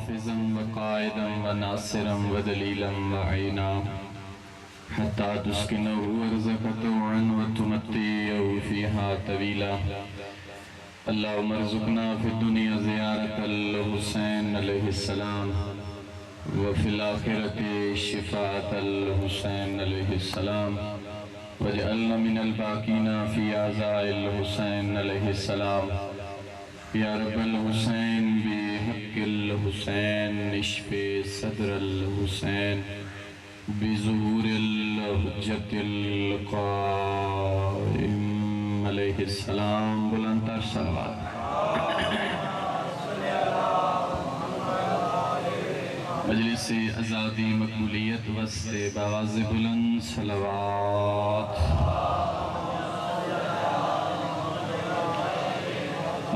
وحافظا وقائدا وناصرا ودليلا وعينا حتى تسكنه أرضك طوعا وتمتعه فيها طويلا. اللهم ارزقنا في الدنيا زيارة الحسين عليه السلام وفي الآخرة شفاعة الحسين عليه السلام واجعلنا من الباقين في عزاء الحسين عليه السلام. يا رب الحسين بحق الحسين اشف صدر الحسين بظهور الحجة القائم علیہ السلام. بلندتر صلوات. مجلس ازادی مقبولیت وسط باواز بلند صلوات.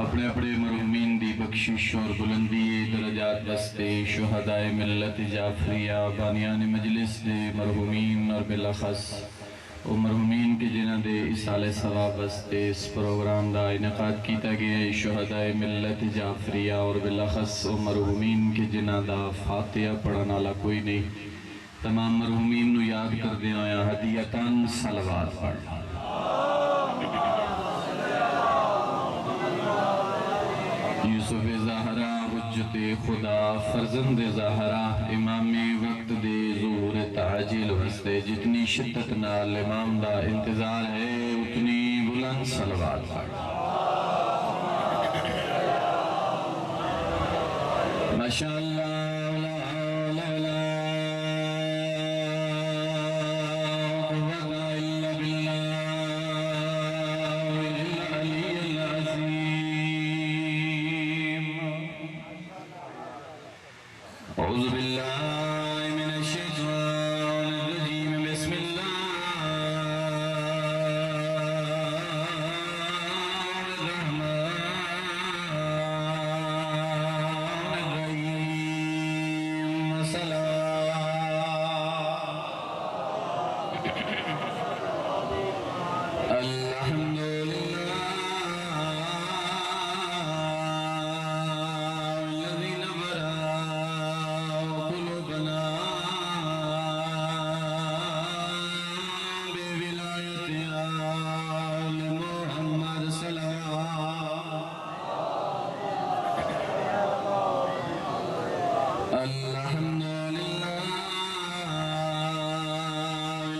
اپنے اپنے مرحومین دی بخشش اور بلندی درجات وسط شہدائے ملت جعفریہ بانیان مجلس دے مرحومین اور بالاخص وہ مرحومین کے جنہ دے اصال ثواب واسطے اس پروگرام دا انعقاد کیتا گیا ہے. شہدائے ملت جعفریہ اور بالاخص وہ مرحومین کے جنہ دا فاتحہ پڑھنا لا کوئی نہیں. تمام مرحومین نو یاد کر دیا آیا ہدیتاً صلوات پڑھ. یوسف زہرا حجت خدا فرزند زہرا امام وقت دے ظہور تعجیل وستے جتنی شدت نال امام دا انتظار ہے اتنی بلند صلوات پڑھ. ماشاءاللہ أعوذ بالله من الشيطان الرجيم. بسم الله الرحمن الرحيم. الحمد لله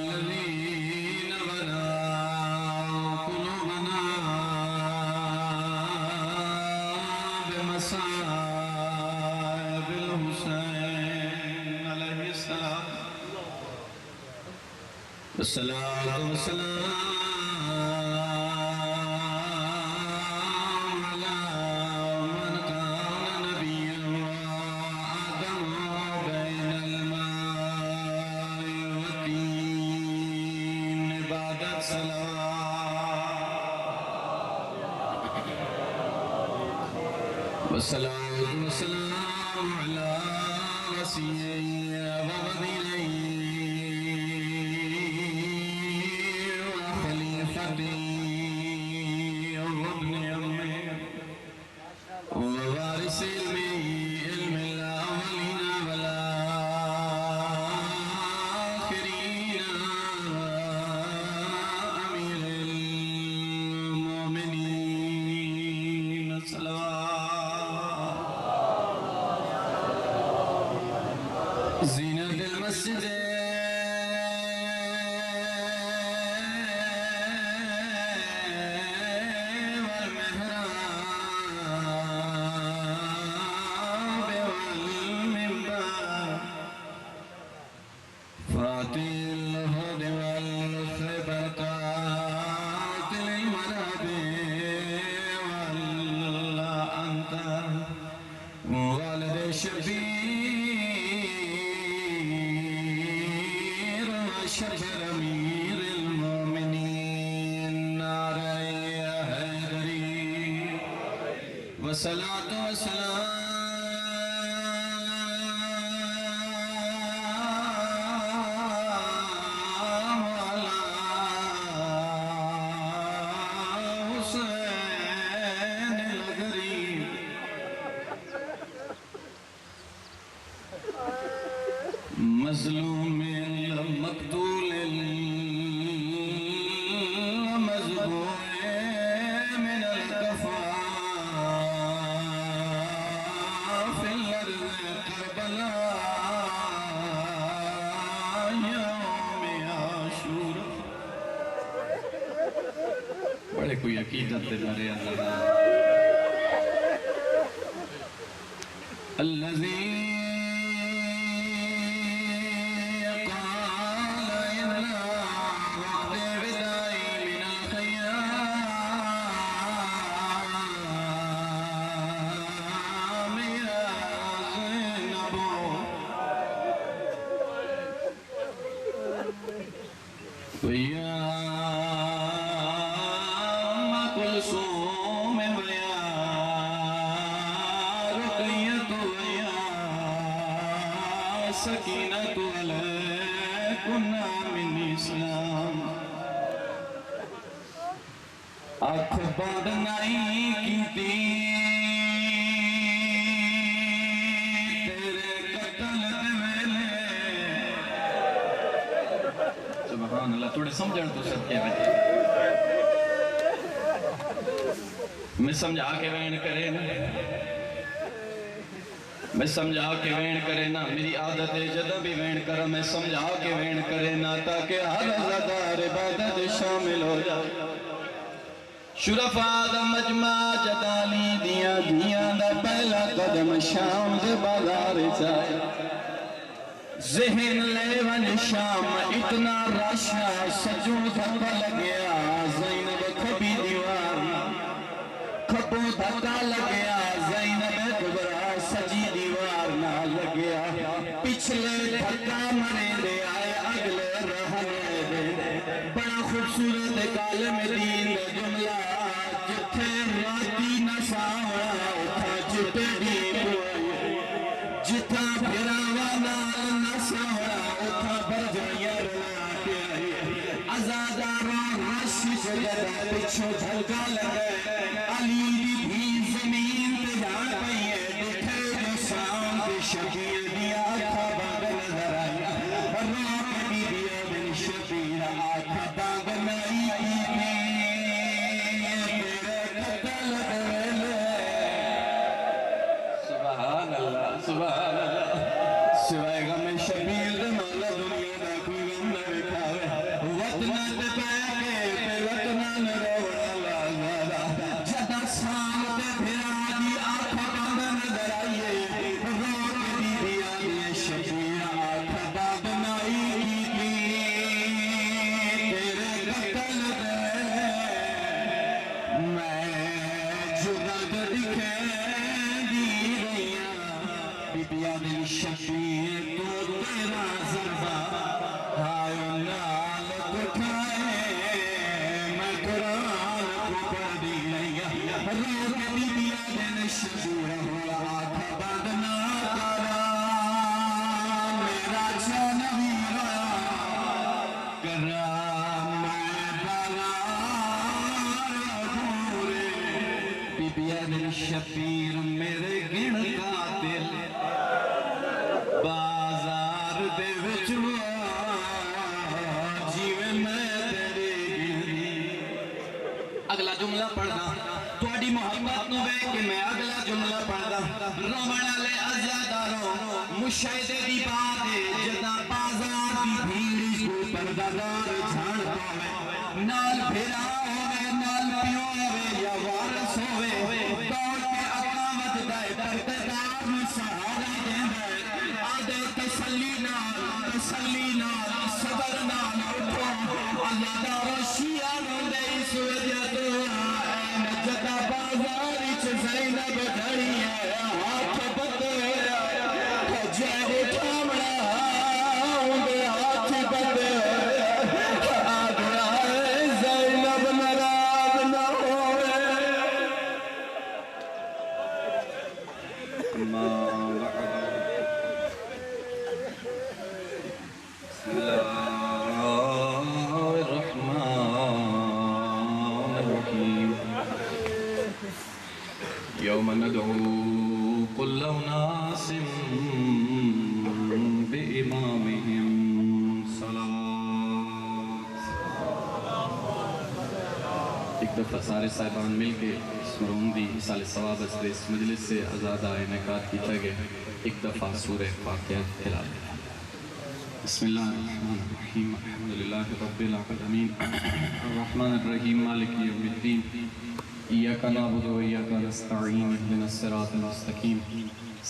الذي نبرأ والصلاة والسلام على من كان نبيا وآدم بين الماء والطين. عبادت صلوات والصلاة والسلام على وسيلي وفضيلي ووارث علم الأولين والآخرين أمير المؤمنين. صلوات. زينة المسجد والد شبیر وشبر امیر المومنین. نعرہ حیدری والصلاة والسلام المظلوم المقتول المذبوح من الكفاف في الأرض كربلاء يوم عاشوراء. بڑے کوئی عقیدت دے مرے اللہ الذي قال إن وقت بداي من الخيام يا زينب ويا أم كلثوم ويا رقية ويا سكينة عليكنا من إسلام. آنکھ بند نہیں کیتی تیرے قتل دے ویلے. سبحان اللہ. تھوڑے سمجھن تو صدقے میں میں سمجھا کے وین کرے نا میں سمجھا کے وین کرے نا. میری عادت ہے جدہ بھی وین کرا میں سمجھا کے وین کرے نا تاکہ ہر عزادار عبادت شامل ہو جائے. شرفاء دا مجمع جدالی دیاں دیاں دا پہلا قدم شام دے بازار جائے. ذہن لے ون شام اتنا راشا سجو دھکا لگیا زینب کھبی دیوار کھبو دھکا لگیا زینب کبرا سجی دیوار نہ لگیا. پچھلے دھکا مرے دے آئے اگلے رہنے دے. بڑا خوبصورت کالم دین دے جملہ جتھے راتی نہ ساوڑا اتھا جتے بھی بوئے جتھا پھراوا نال نہ ساوڑا اتھا برجائیاں رلا کے آئے. عزاداروں رش جدہ پچھو دھلکا لگے علی بھی زمین پہ جا پئیے دکھے جو سام پہ شبیر دیا آنکھا بانگ نظر آئی. روک بھی دیا بن شبیر آنکھا بانگ نائی کی میرے قتل دولے. سبحان اللہ سبحان اللہ. سوائے غم شبیر دے مولا دنیا دا کوئی غم نہ بکھاوے. وطنہ دے پہنے پہ وطنہ نہ روڑا لازارا جدہ سام دے بھرا دی آنکھا بانگ نظر آئیے. روک بھی دیا دیا شبیر آنکھا بانگ نائی کی تیرے قتل دولے. میں جرد دکھے دی رہیاں بیبیا دل شبیر تو تیرا ضربہ ہائے نال اٹھائے میں قرآن کو پڑھ دی رہیاں. روک بیبیا دل شبیر ہوا آنکھ بند نہ کرا میرا جان ویرا کرا میں بغار گورے. بیبیا دل شبیر میرے گن قاتل بازار دے وچوا جیوے میں تیرے گری. اگلا جملہ پڑھنا تھوڑی محبت نو بے کہ میں اگلا جملہ پڑھنا. رومنہ لے عزاداروں مشاہدے دی بات جدا بازار دی بھیڑی کو پردادار جھاڑ پاوے. نال بھیرا ہوئے نال پیو ہوئے یا وارس ہوئے دوڑ کے اقامت دائے پردادار میں سہارا دیں دائے. آدھے تسلی نال صبر نال اٹھو عزاداروں شیعہ نو دے اس وجہ تو این جدا بازاری چھ زینب دھڑی ہے ہاتھ بدے جے اٹھامڑا اندے ہاتھ بدے آدھا زینب نراز نہ ہوئے. بسم الله الرحمن الرحيم. يوم ندعو كل أناس بإمامهم ایک دفعہ سارے صاحبان مل کے اس مرحوم دی سال ثواب استے اس مجلس سے آزادہ انعقاد کیتا گیا. ایک دفعہ سورہ فاتحہ تلاوت. بسم اللہ الرحمن الرحیم الحمدللہ رب العالمین الرحمن الرحیم مالک یوم الدین ایاک نعبد و ایاک نستعین اهدنا الصراط المستقیم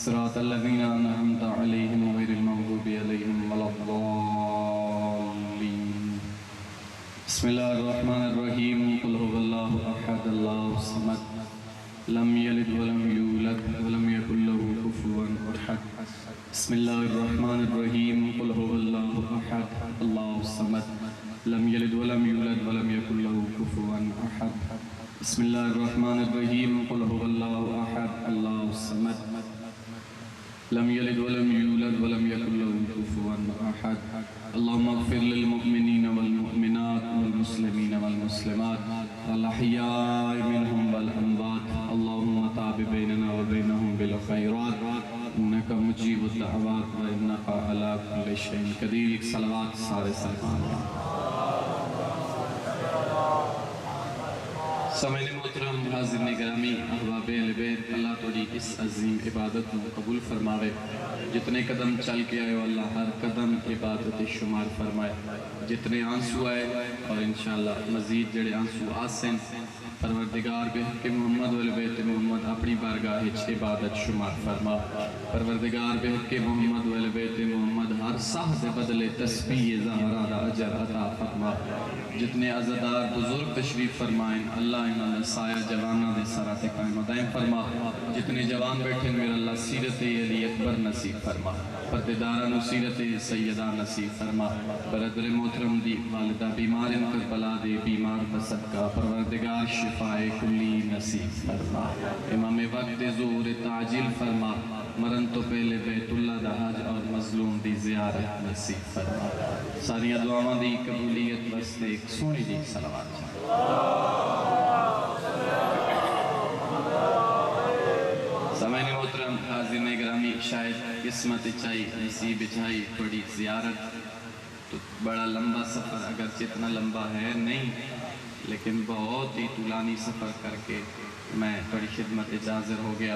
صراط الذین انعمت علیہم غیر المغضوب علیہم ولا الضالین. بسم اللہ الرحمن الرحیم قل هو اللہ احد اللہ الصمد لم یلد ولم یولد ولم یکن له کفوا احد. بسم اللہ الرحمن الرحیم قل هو اللہ احد اللہ الصمد لم یلد ولم یولد ولم یکن له کفوا احد. بسم اللہ الرحمن الرحیم قل هو اللہ احد اللہ الصمد لم یلد ولم یولد ولم یکن له کفوا احد. اللہم اغفر للمؤمنین والمؤمنات والمسلمین والمسلمات والاحیاء منہم والاموات. اللہم تاب بیننا وبینہم بالخیرات انک مجیب الدعوات وانک علی کل شیء قدیر. ایک صلوات سارے سلمان. سامعین محترم حاضرین گرامی احباب اہل بیت، اللہ توڑی اس عظیم عبادت کو قبول فرماوے. جتنے قدم چل کے آئے اللہ ہر قدم عبادت شمار فرمائے. جتنے آنسو آئے اور انشاءاللہ مزید جڑے آنسو آسن پروردگار بحق محمد وال بیت محمد اپنی بارگاہ عبادت شمار فرما. پروردگار بحق محمد وال بیت محمد ہر ساہ دے بدلے تسبیح زہرہ دا اجر عطا فرما. جتنے عزدار بزرگ تشریف فرمائیں اللہ انہوں نے سایہ جوانہ دے سرات قائم دائم فرما. جتنے جوان بیٹھے میرا اللہ سیرت علی اکبر نصیب فرما. پردیدارہ سیرت سیدہ نصیب فرما. برادر محترم دی والدہ بیمار ان کربلا دے بیمار بصدقہ پروردگار شفاء کلی نصیب فرما. امام وقت ظہور تعجیل فرما. مرن تو پہلے بیت اللہ دا حج اور مظلوم دی زیارت نصیب فرما. ساری دعاواں دی قبولیت واسطے ایک سونی جی صلوات. سامعین محترم حاضرین گرامی، شاید قسمت چاہی نصیب چاہی تھوڑی زیارت تو بڑا لمبا سفر، اگرچہ اتنا لمبا ہے نہیں لیکن بہت ہی طولانی سفر کر کے میں تھوڑی خدمت حاضر ہو گیا.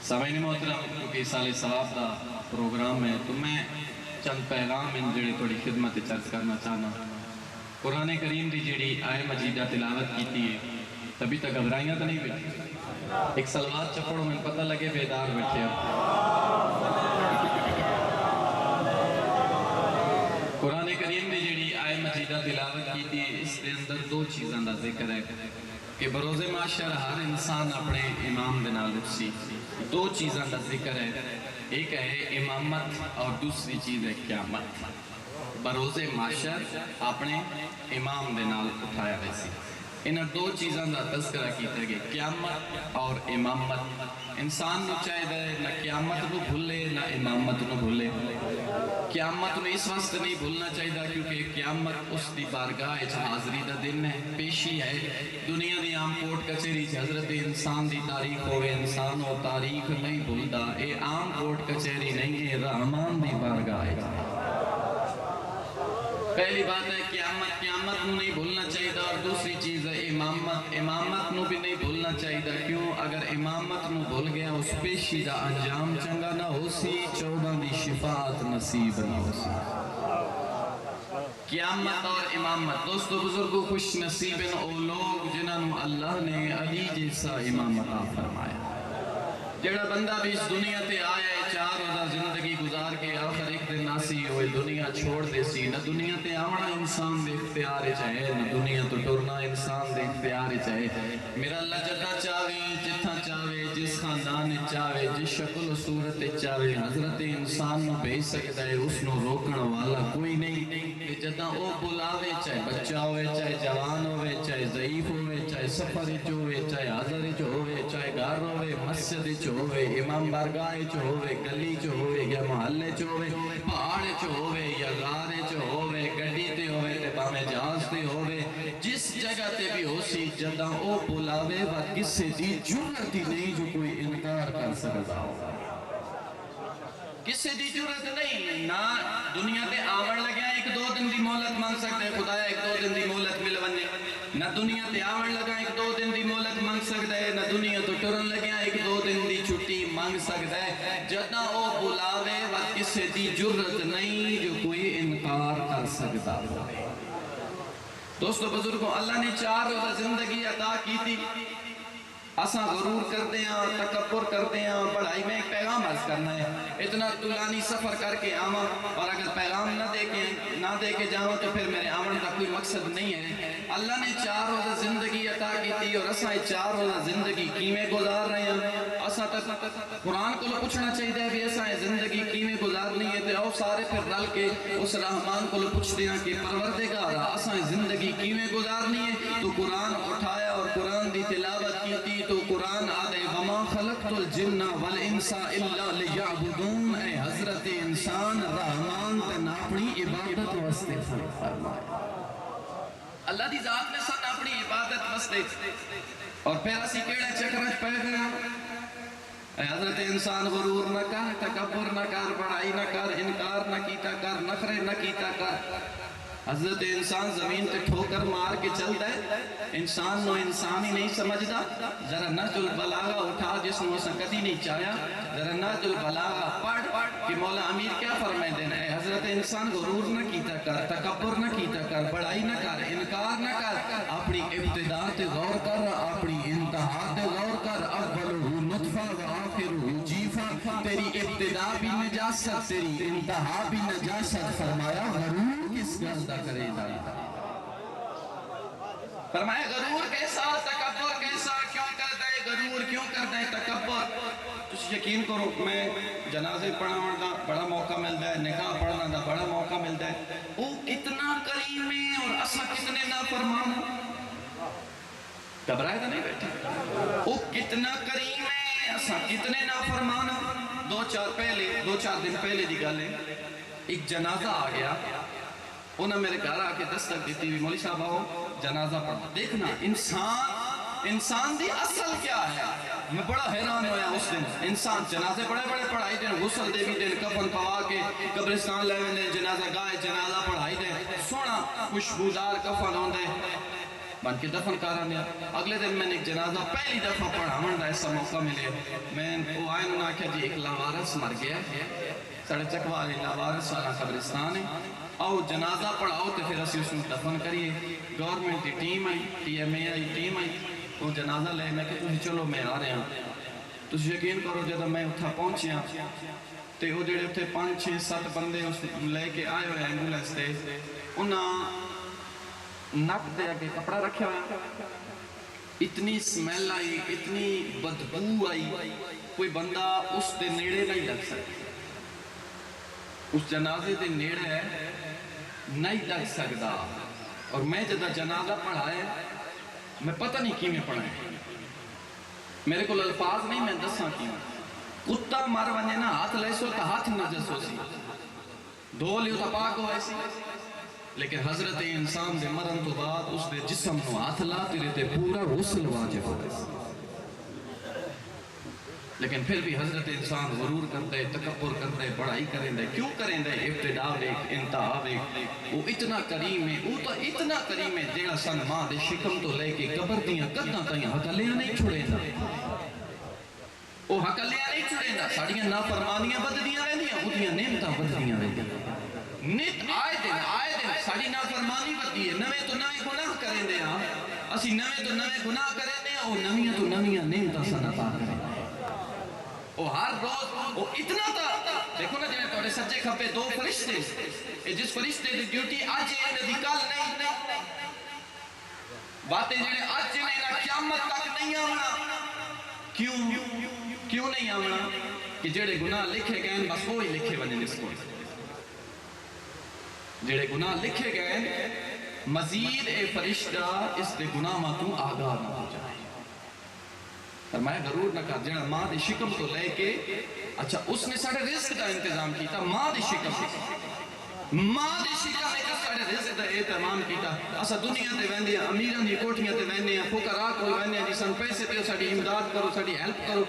سامعین محترم کیونکہ سال ثواب دا پروگرام ہے تو میں چند پیغام ان جڑے تھوڑی خدمت چرچ کرنا چاہنا. قرآن کریم دی جڑی آئے مجیدہ تلاوت کی تھی تبھی تک گھبرائیاں تو نہیں بیٹھی. ایک صلوات چپڑوں میں پتہ لگے بیدار بیٹھے. قرآن کریم دی جڑی آئے مجیدہ تلاوت کی تھی اس دے اندر دو چیزاں دا ذکر ہے کہ بروز معاشر ہر انسان اپنے امام دے نال اٹھسی. دو چیزاں دا ذکر ہے، ایک ہے امامت اور دوسری چیز ہے قیامت. بروز معاشر اپنے امام دے نال اٹھایا ویسی. انہاں دو چیزاں دا تذکرہ کیتا گیا، قیامت اور امامت. انسان نو چاہیے نہ قیامت نو بھولے نہ امامت نو بھولے. قیامت نو اس وقت نہیں بھولنا چاہیے کیونکہ قیامت اس دی بارگاہ حاضری دا دن ہے، پیشی ہے. دنیا دی عام کوٹ کچہری حضرت انسان دی تاریخ ہوئے، انسان و تاریخ نہیں بھولدا. اے عام کوٹ کچہری نہیں، اے رحمان دی بارگاہ ہے. پہلی بات ہے قیامت نو نہیں بھولنا چاہیے. اور دوسری چیز ہے امامت نو بھی نہیں بھولنا چاہیے. کیوں؟ اگر امامت نو بھول گیا اس پیشی دا انجام چنگا نہ ہو سی، 14 دی شفاعت نصیب نہ ہو سی. قیامت اور امامت دوستو بزرگو خوش نصیب ان او لوگ جنہوں اللہ نے علی جیسا امام عطا فرمایا. جڑا بندہ بھی اس دنیا تے آیا ہے 4 روزہ زندگی گزار کے آخر ایک دن ناسی ہوئے دنیا چھوڑ دے سی. نہ دنیا تے آونا انسان دے اختیار چاہے نہ دنیا تو ٹورنا انسان دے اختیار چاہے. میرا اللہ جدہ چاہے جتھا چاہے جس خاندان چاہے جس شکل و صورت چاہے حضرت انسان نو بھیج سکتا ہے. اس نو روکن والا کوئی نہیں. جدہ او بلاوے چاہے بچہ ہوئے چاہے جوان ہوئے چاہے ضعیف ہوئے چاہے سفر ہوئے چاہے حاضر ہوئے چاہے گھر ہوئے مسجد ہوئے امام بارگاہ ہوئے گلی ہوئے یا محلے ہوئے پہاڑ ہوئے یا غار ہوئے گڈی تے ہوئے تے باویں جہاز تے ہوئے جس جگہ تے بھی ہو سی جدہ او بلاوے و کسے دی جرت ہی نہیں جو کوئی انکار کر سکتا ہو. کسے دی جرت نہیں. نہ دنیا تے آمن لگیا 1-2 دن دی مہلت مانگ سکتے ہیں خدایا 1-2 دن دی مہلت مل بننے. نہ دنیا تے آون لگا ایک دو دن دی مہلت مانگ سکتا ہے، نہ دنیا تو ٹرن لگیا ایک دو دن دی چھٹی مانگ سکتا ہے۔ جدنا او بلاوے وقت کسے دی جرت نہیں جو کوئی انکار کر سکتا ہے۔ دوستو بزرگوں، اللہ نے 4 روزہ زندگی عطا کی تھی، اساں غرور کرتے ہیں، تکبر کرتے ہیں، بڑائی میں ایک پیغام عرض کرنا ہے، اتنا طولانی سفر کر کے آواں اور اگر پیغام نہ دے کے جاؤں تو پھر میرے آمن کا کوئی مقصد نہیں ہے۔ اللہ نے 4 روزہ زندگی عطا کی تھی اور اساں 4 روزہ زندگی کیویں گزار رہے ہیں۔ اساں قرآن کو پوچھنا چاہیے بھی اساں زندگی کیویں گزارنی ہے، تے او سارے پھر رل کے اس رحمان کو پوچھتے ہیں کہ پروردگارا اساں زندگی کیویں گزارنی ہے، تو قرآن اٹھایا اور قرآن دی تلاوت کی تھی تو قرآن آدھے وَمَا خَلَقْتُ الْجِنَّ وَالْإِنسَ إِلَّا لِيَعْبُدُونَ، اے حضرت انسان رحمان تے اپنی عبادت واسطے فرمایا۔ اللہ دی ذات نے سن اپنی عبادت واسطے اور پھر اسی کیڑے چکرچ پہ گیا۔ اے حضرت انسان غرور نہ کر، تکبر نہ کر، بڑائی نہ کر، انکار نہ کیتا کر، نخرے نہ کیتا کر۔ حضرت انسان زمین تے ٹھوکر مار کے چلتا ہے، انسان نو انسان ہی نہیں سمجھدا۔ ذرا نہج البلاغہ اٹھا جس نو اسا کدی نہیں چاہیا، ذرا نہج البلاغہ پڑھ کہ مولا امیر کیا فرمائے دینا ہے۔ حضرت انسان غرور نہ کیتا کر، تکبر نہ کیتا کر، بڑائی نہ کر، انکار نہ کر، اپنی ابتدا تے غور کر، اپنی انتہا تے غور کر۔ اولہ نطفہ و آخرہ جیفہ، تیری ابتدا بھی نجاست تیری انتہا بھی نجاست، فرمایا غرور کس گلدہ کرے دا، فرمایا غرور کیسا، تکبر کیسا، کیوں کرتا ہے غرور، کیوں کرتا ہے تکبر۔ تُس یقین کرو میں جنازے پڑھنا دا بڑا موقع ملتا ہے، نکاح پڑھنا دا بڑا موقع ملتا ہے، وہ کتنا کریم ہے اور اسا کتنے نافرمان ہیں۔ گھبرائے دا نہیں بیٹھا، وہ کتنا کریم ہے، اسا کتنے نافرمان ہیں۔ 2-4 دن پہلے دی گل ہے، ایک جنازہ آ گیا، انہوں نے میرے گھر آ کے دستک دیتی ہوئی، مولوی صاحب آؤ جنازہ پڑھا۔ دیکھنا انسان دی اصل کیا ہے، میں بڑا حیران ہویا اس دن۔ انسان جنازے بڑے پڑھائی دیں، غسل دے بھی دیں، کفن پوا کے قبرستان لے دیں، جنازہ گائے جنازہ پڑھائی دیں، سونا خوشبودار کفن ہوں دے بن کے دفن کرانے۔ اگلے دن میں نے ایک جنازہ پہلی دفعہ پڑھاون دا ایسا موقع ملے، میں وہ آئے انہوں نے کہا جی ایک لاوارث مر گیا، سڑے چکواری لاوارث والا قبرستان ہے، آؤ جنازہ پڑھاؤ تو پھر اسی اس میں دفن کریے۔ گورنمنٹ کی ٹیم آئی، ٹی ایم اے آئی ٹیم آئی، وہ جنازہ لے میں کہ تھی چلو میں آ رہے ہیں۔ تو یقین کرو جب میں اتھا پہنچیا تو وہ جڑے اتھے 5-6-7 بندے لے کے آئے ہوئے ایمبولینس تے، انہاں نک دے آگے کپڑا رکھا ہوئے، اتنی سمیل آئی، اتنی بدبو آئی، کوئی بندہ اس دے نیڑے نہیں لگ سکتا، اس جنازے دے نیڑے نہیں لگ سکتا۔ اور میں جدہ جنازہ پڑھائے میں پتہ نہیں کی میں پڑھائے، میرے کو الفاظ نہیں میں دساں کی، کتا مر ونجے نا ہاتھ لے سو تا ہاتھ نجس ہو سی، دھو لیو تا پاک ہو ایسی، لیکن حضرت انسان دے مرن تو بعد اس دے جسم نو ہاتھ لا تیرے تے پورا غسل واجب ہو ایسی۔ لیکن پھر بھی حضرت انسان غرور کرتا ہے، تکبر کرتا ہے، بڑائی کریں دے، کیوں کریں دے؟ ابتدا ایک انتہا ایک، وہ اتنا کریم ہے، وہ تو اتنا کریم ہے جیڑا سن ماں دے شکم تو لے کے قبر دیاں قداں تائیں حقلیاں نہیں چھڑیں دا، وہ حقلیاں نہیں چھڑیں دا، ساڑیاں نافرمانیاں بددیاں رہنیاں، اتنیاں نعمتاں بددیاں رہنیاں، نت آئے دن ساڑی نافرمانی بدی ہے، نوے تو نوے گناہ کریں دے ہاں، اسی نوے تو نوے گناہ کریں دے ہاں، وہ نویاں تو نویاں نعمتاں سنتا کریں دے، وہ ہر روز وہ اتنا تھا۔ دیکھو نا جنہیں توڑے سچے کھپے 2 فرشتے، جس فرشتے دی ڈیوٹی آج ہے دی کل نہیں، باتیں جنہیں آج جنہیں قیامت تک نہیں آونا، کیوں نہیں آونا؟ کہ جڑے گناہ لکھے گئے بس وہی لکھے بنے اس کو، جڑے گناہ لکھے گئے مزید اے فرشتہ اس دے گناہ ماتوں آگاہ نہ ہو جائے۔ فرمایا غرور نہ کر، جنہاں ماں دی شکم تو لے کے، اچھا اس نے ساڑھے رزق کا انتظام کیتا، ماں دی شکم نے ساڑھے رزق دا اہتمام کیتا۔ اسا دنیا تے ویندے ہیں، امیران دی کوٹھیاں تے ویندے ہیں، فقراء کو ویندے ہیں، جی سن پیسے تے ساڑھی امداد کرو، ساڑھی ہیلپ کرو،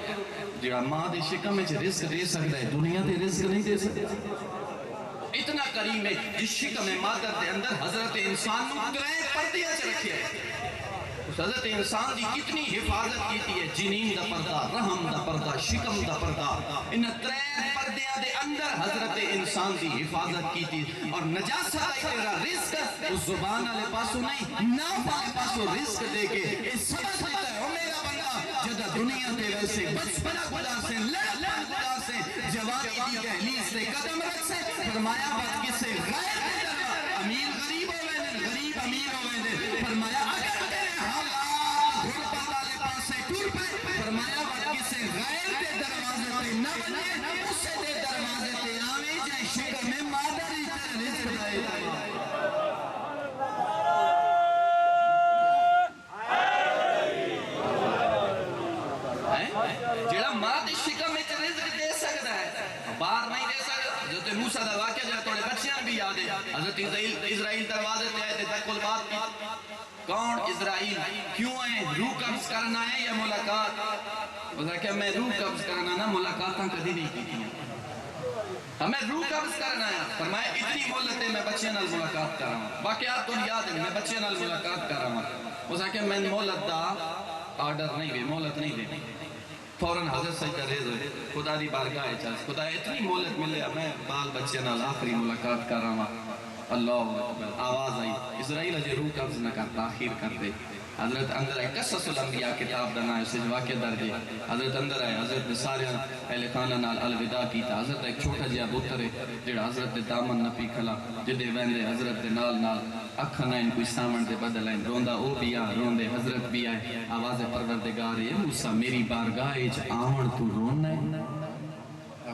جڑا ماں دی شکم میں رزق دے سکتا ہے، دنیا تے رزق نہیں دے سکتا۔ اتنا کریم ہے جس شکم مادر دے اندر حضرت انسان نو 3 پردیاں چ رکھے ہے، حضرت انسان دی کتنی حفاظت کیتی ہے، جنین دا پردہ، رحم دا پردہ، شکم دا پردہ، ان ترے پردیاں دے اندر حضرت انسان دی حفاظت کیتی، اور نجاست ہے تیرا رزق اس زبان والے پاسو نہیں، ناف والے پاسو رزق دے کے اس سبق دیتا ہے، او میرا بندہ جدہ دنیا دے ویسے بچپنا گزار سے، لڑپن گزار سے، جوانی دی دہلیز سے قدم رکھ سے، فرمایا بات کسے غیر دے دروا، امیر غریب ہوئے دے، غریب امیر ہوئے دے، فرمایا اگر تیرے حالات غربت والے پاسے ٹور پہ، فرمایا بات کسے غیر دے دروازے پہ نہ بنے، اسے دے دروازے پہ آوے جائے شکر میں مادر ہی تیرے رزق دائے دائے۔ جڑا ماں دی شکم میں رزق دے سکتا ہے، باہر نہیں دے سکتا۔ حضرت موسیٰ دا واقعہ جو ہے توڑے بچیاں بھی یاد ہے، حضرت اسرائیل دروازے تے آئے تھے تکل بات کی، کون اسرائیل کیوں آئے، روح قبض کرنا ہے یا ملاقات؟ وہ کہ میں روح قبض کرنا نا، ملاقاتاں کدھی نہیں کی تھی، ہمیں روح قبض کرنا ہے۔ فرمایا اتنی مولت ہے میں بچے نال ملاقات کر رہا ہوں، واقعات تو یاد ہے، میں بچے نال ملاقات کر رہا ہوں۔ وہ کہ میں مولت دا آرڈر نہیں دے، مولت نہیں دے، فوراً حضرت سجدہ ریز ہوئے، خدا دی بارگاہ چاہے، خدا اتنی مولت ملے، میں بال بچے نال آخری ملاقات کر رہا ہوں۔ اللہ اکبر، آواز آئی، اسرائیل اجے روح قبض نہ کر، تاخیر کر دے۔ حضرت اندر آئے، قصص الانبیاء کتاب دنا ہے، اسے واقعہ درجے، حضرت اندر آئے، حضرت نے سارے اہل خانہ نال الوداع کی تھا، حضرت ایک چھوٹا جہا بوتر ہے جڑا حضرت دے دامن نپی کھلا، جدے ویندے حضرت دے نال اکھنا ان کوئی سامن دے بدل آئیں، روندہ او بھی آ، روندے حضرت بھی آئے، آواز پروردگار ہے، موسیٰ میری بارگاہ اچ آمن تو رونا ہے،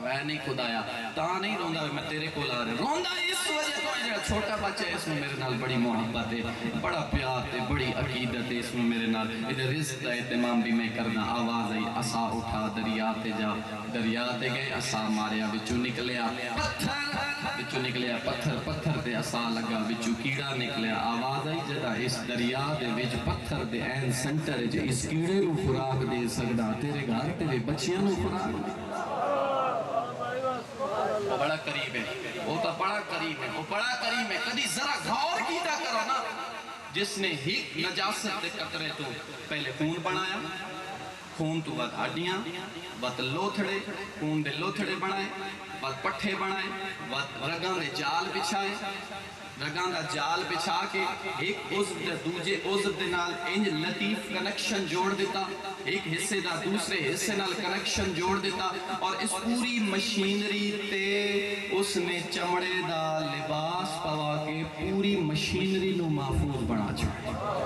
میں نہیں خدایا، تا نہیں روندہ میں تیرے کو لا رہے، روندہ اس وجہ تو ہے، چھوٹا بچہ ہے، اس میں میرے نال بڑی محبت ہے، بڑا پیار ہے، بڑی عقیدت ہے، اس میں میرے نال ادھر رزق دا اہتمام بھی میں کرنا۔ آواز آئی، عصا اٹھا دریا تے جا، دریا تے گئے، عصا ماریا، بچو نکلیا پتھر، بچو نکلیا پتھر، پتھر تے عصا لگا، بچو کیڑا نکلیا۔ آواز آئی جدہ اس دریا دے وچ پتھر دے این سنٹر جو اس کیڑے نو خوراک دے سکدا، تیرے گھر تیرے بچیاں نو خوراک دے، بڑا قریب ہے، وہ تو بڑا قریب ہے، وہ بڑا قریب ہے۔ کدھی ذرا غور کیتا کرو نا، جس نے ہی نجاست دے قطرے تو پہلے خون بنایا، خون تو بعد ہڈیاں، بعد لوتھڑے، خون دے لوتھڑے بنائے، بعد پٹھے بنائے، بعد رگاں دے جال بچھائے، رگاں دا جال بچھا کے ایک عضو دے دوجے عضو دے نال انج لطیف کنیکشن جوڑ دیتا، ایک حصے دا دوسرے حصے نال کنیکشن جوڑ دیتا، اور اس پوری مشینری تے اس نے چمڑے دا لباس پوا کے پوری مشینری نو محفوظ بنا چھوڑا۔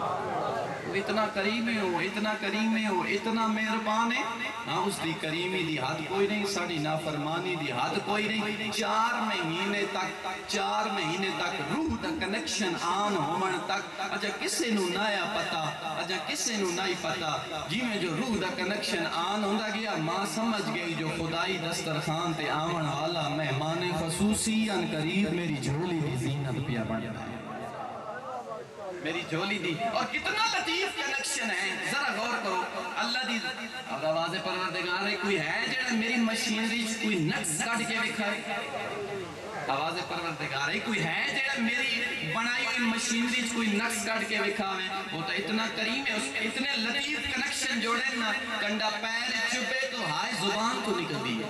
اتنا کریمی ہو، اتنا کریمی ہو، اتنا مہربان ہے، ہاں اس دی کریمی دی حد کوئی نہیں، ساڑی نافرمانی دی حد کوئی نہیں۔ 4 مہینے تک روح دا کنیکشن آن ہومن تک اجا کسے نو نایا پتا، اجا کسے نو نائی پتا، جی میں جو روح دا کنیکشن آن ہوندہ گیا، ماں سمجھ گئی جو خدائی دسترخوان تے آمن والا مہمان خصوصی ان قریب میری جھولی دی زینت پیا بن رہا ہے، میری جھولی دی، اور کتنا لطیف کنیکشن ہے، ذرا غور کرو اللہ دی، اور آواز پروردگار ہے، کوئی ہے جڑا میری مشینری کوئی نقص کٹ کے بکھائے، آواز پروردگار ہے، کوئی ہے جڑا میری بنائی ہوئی مشینری کوئی نقص کٹ کے بکھاوے، وہ تو اتنا کریم ہے، اتنے لطیف کنیکشن جوڑے نا، کنڈا پیر چپے تو ہائے زبان کو نکل دی،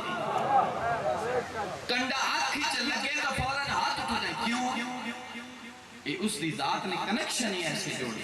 کنڈا آنکھ چل لگے تو فوراً ہاتھ اٹھا جائے، کیوں؟ یہ اس دی ذات نے کنیکشن ہی ایسے جوڑی،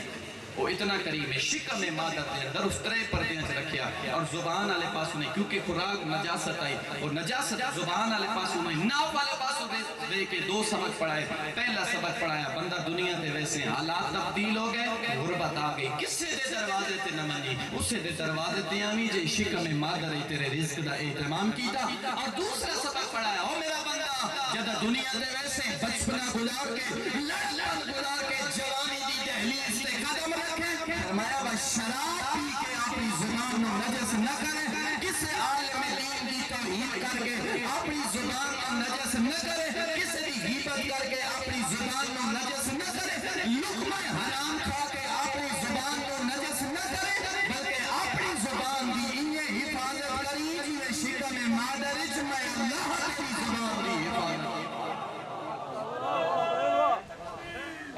وہ اتنا قریب ہے، شکم مادت دے اندر اس طرح پردیاں سے رکھیا، اور زبان والے پاسوں نہیں، کیونکہ خوراک نجاست آئی، اور نجاست زبان والے پاسوں نہیں، ناف والے پاسوں دے کے 2 سبق پڑھائے، پہلا سبق پڑھایا، بندہ دنیا دے ویسے حالات تبدیل ہو گئے، غربت آ گئی، کسے دے دروازے تے نہ منی، اسے دے دروازے تے آمی جے شکم مادر ہی تیرے رزق دا اہتمام کیتا، اور دوسرا سبق پڑھایا، او میرا بندہ جدہ دنیا دے ویسے بچپنا گزار کے لڑپن گزار کے جوانی دی دہلیز تے قدم رکھے، فرمایا وہ شراب پی کے اپنی زبان نو نجس نہ کرے، کسے عالم دین دی توہین کر کے اپنی زبان نو نجس نہ کرے، کسے دی غیبت کر کے اپنی زبان نو نجس نہ کرے، لقمہ حرام کھا کے اپنی زبان نو نجس نہ کرے، بلکہ اپنی زبان دی انہیں حفاظت کری جی میں شکم مادر اچ میں اللہ کی زبان دی حفاظت کری۔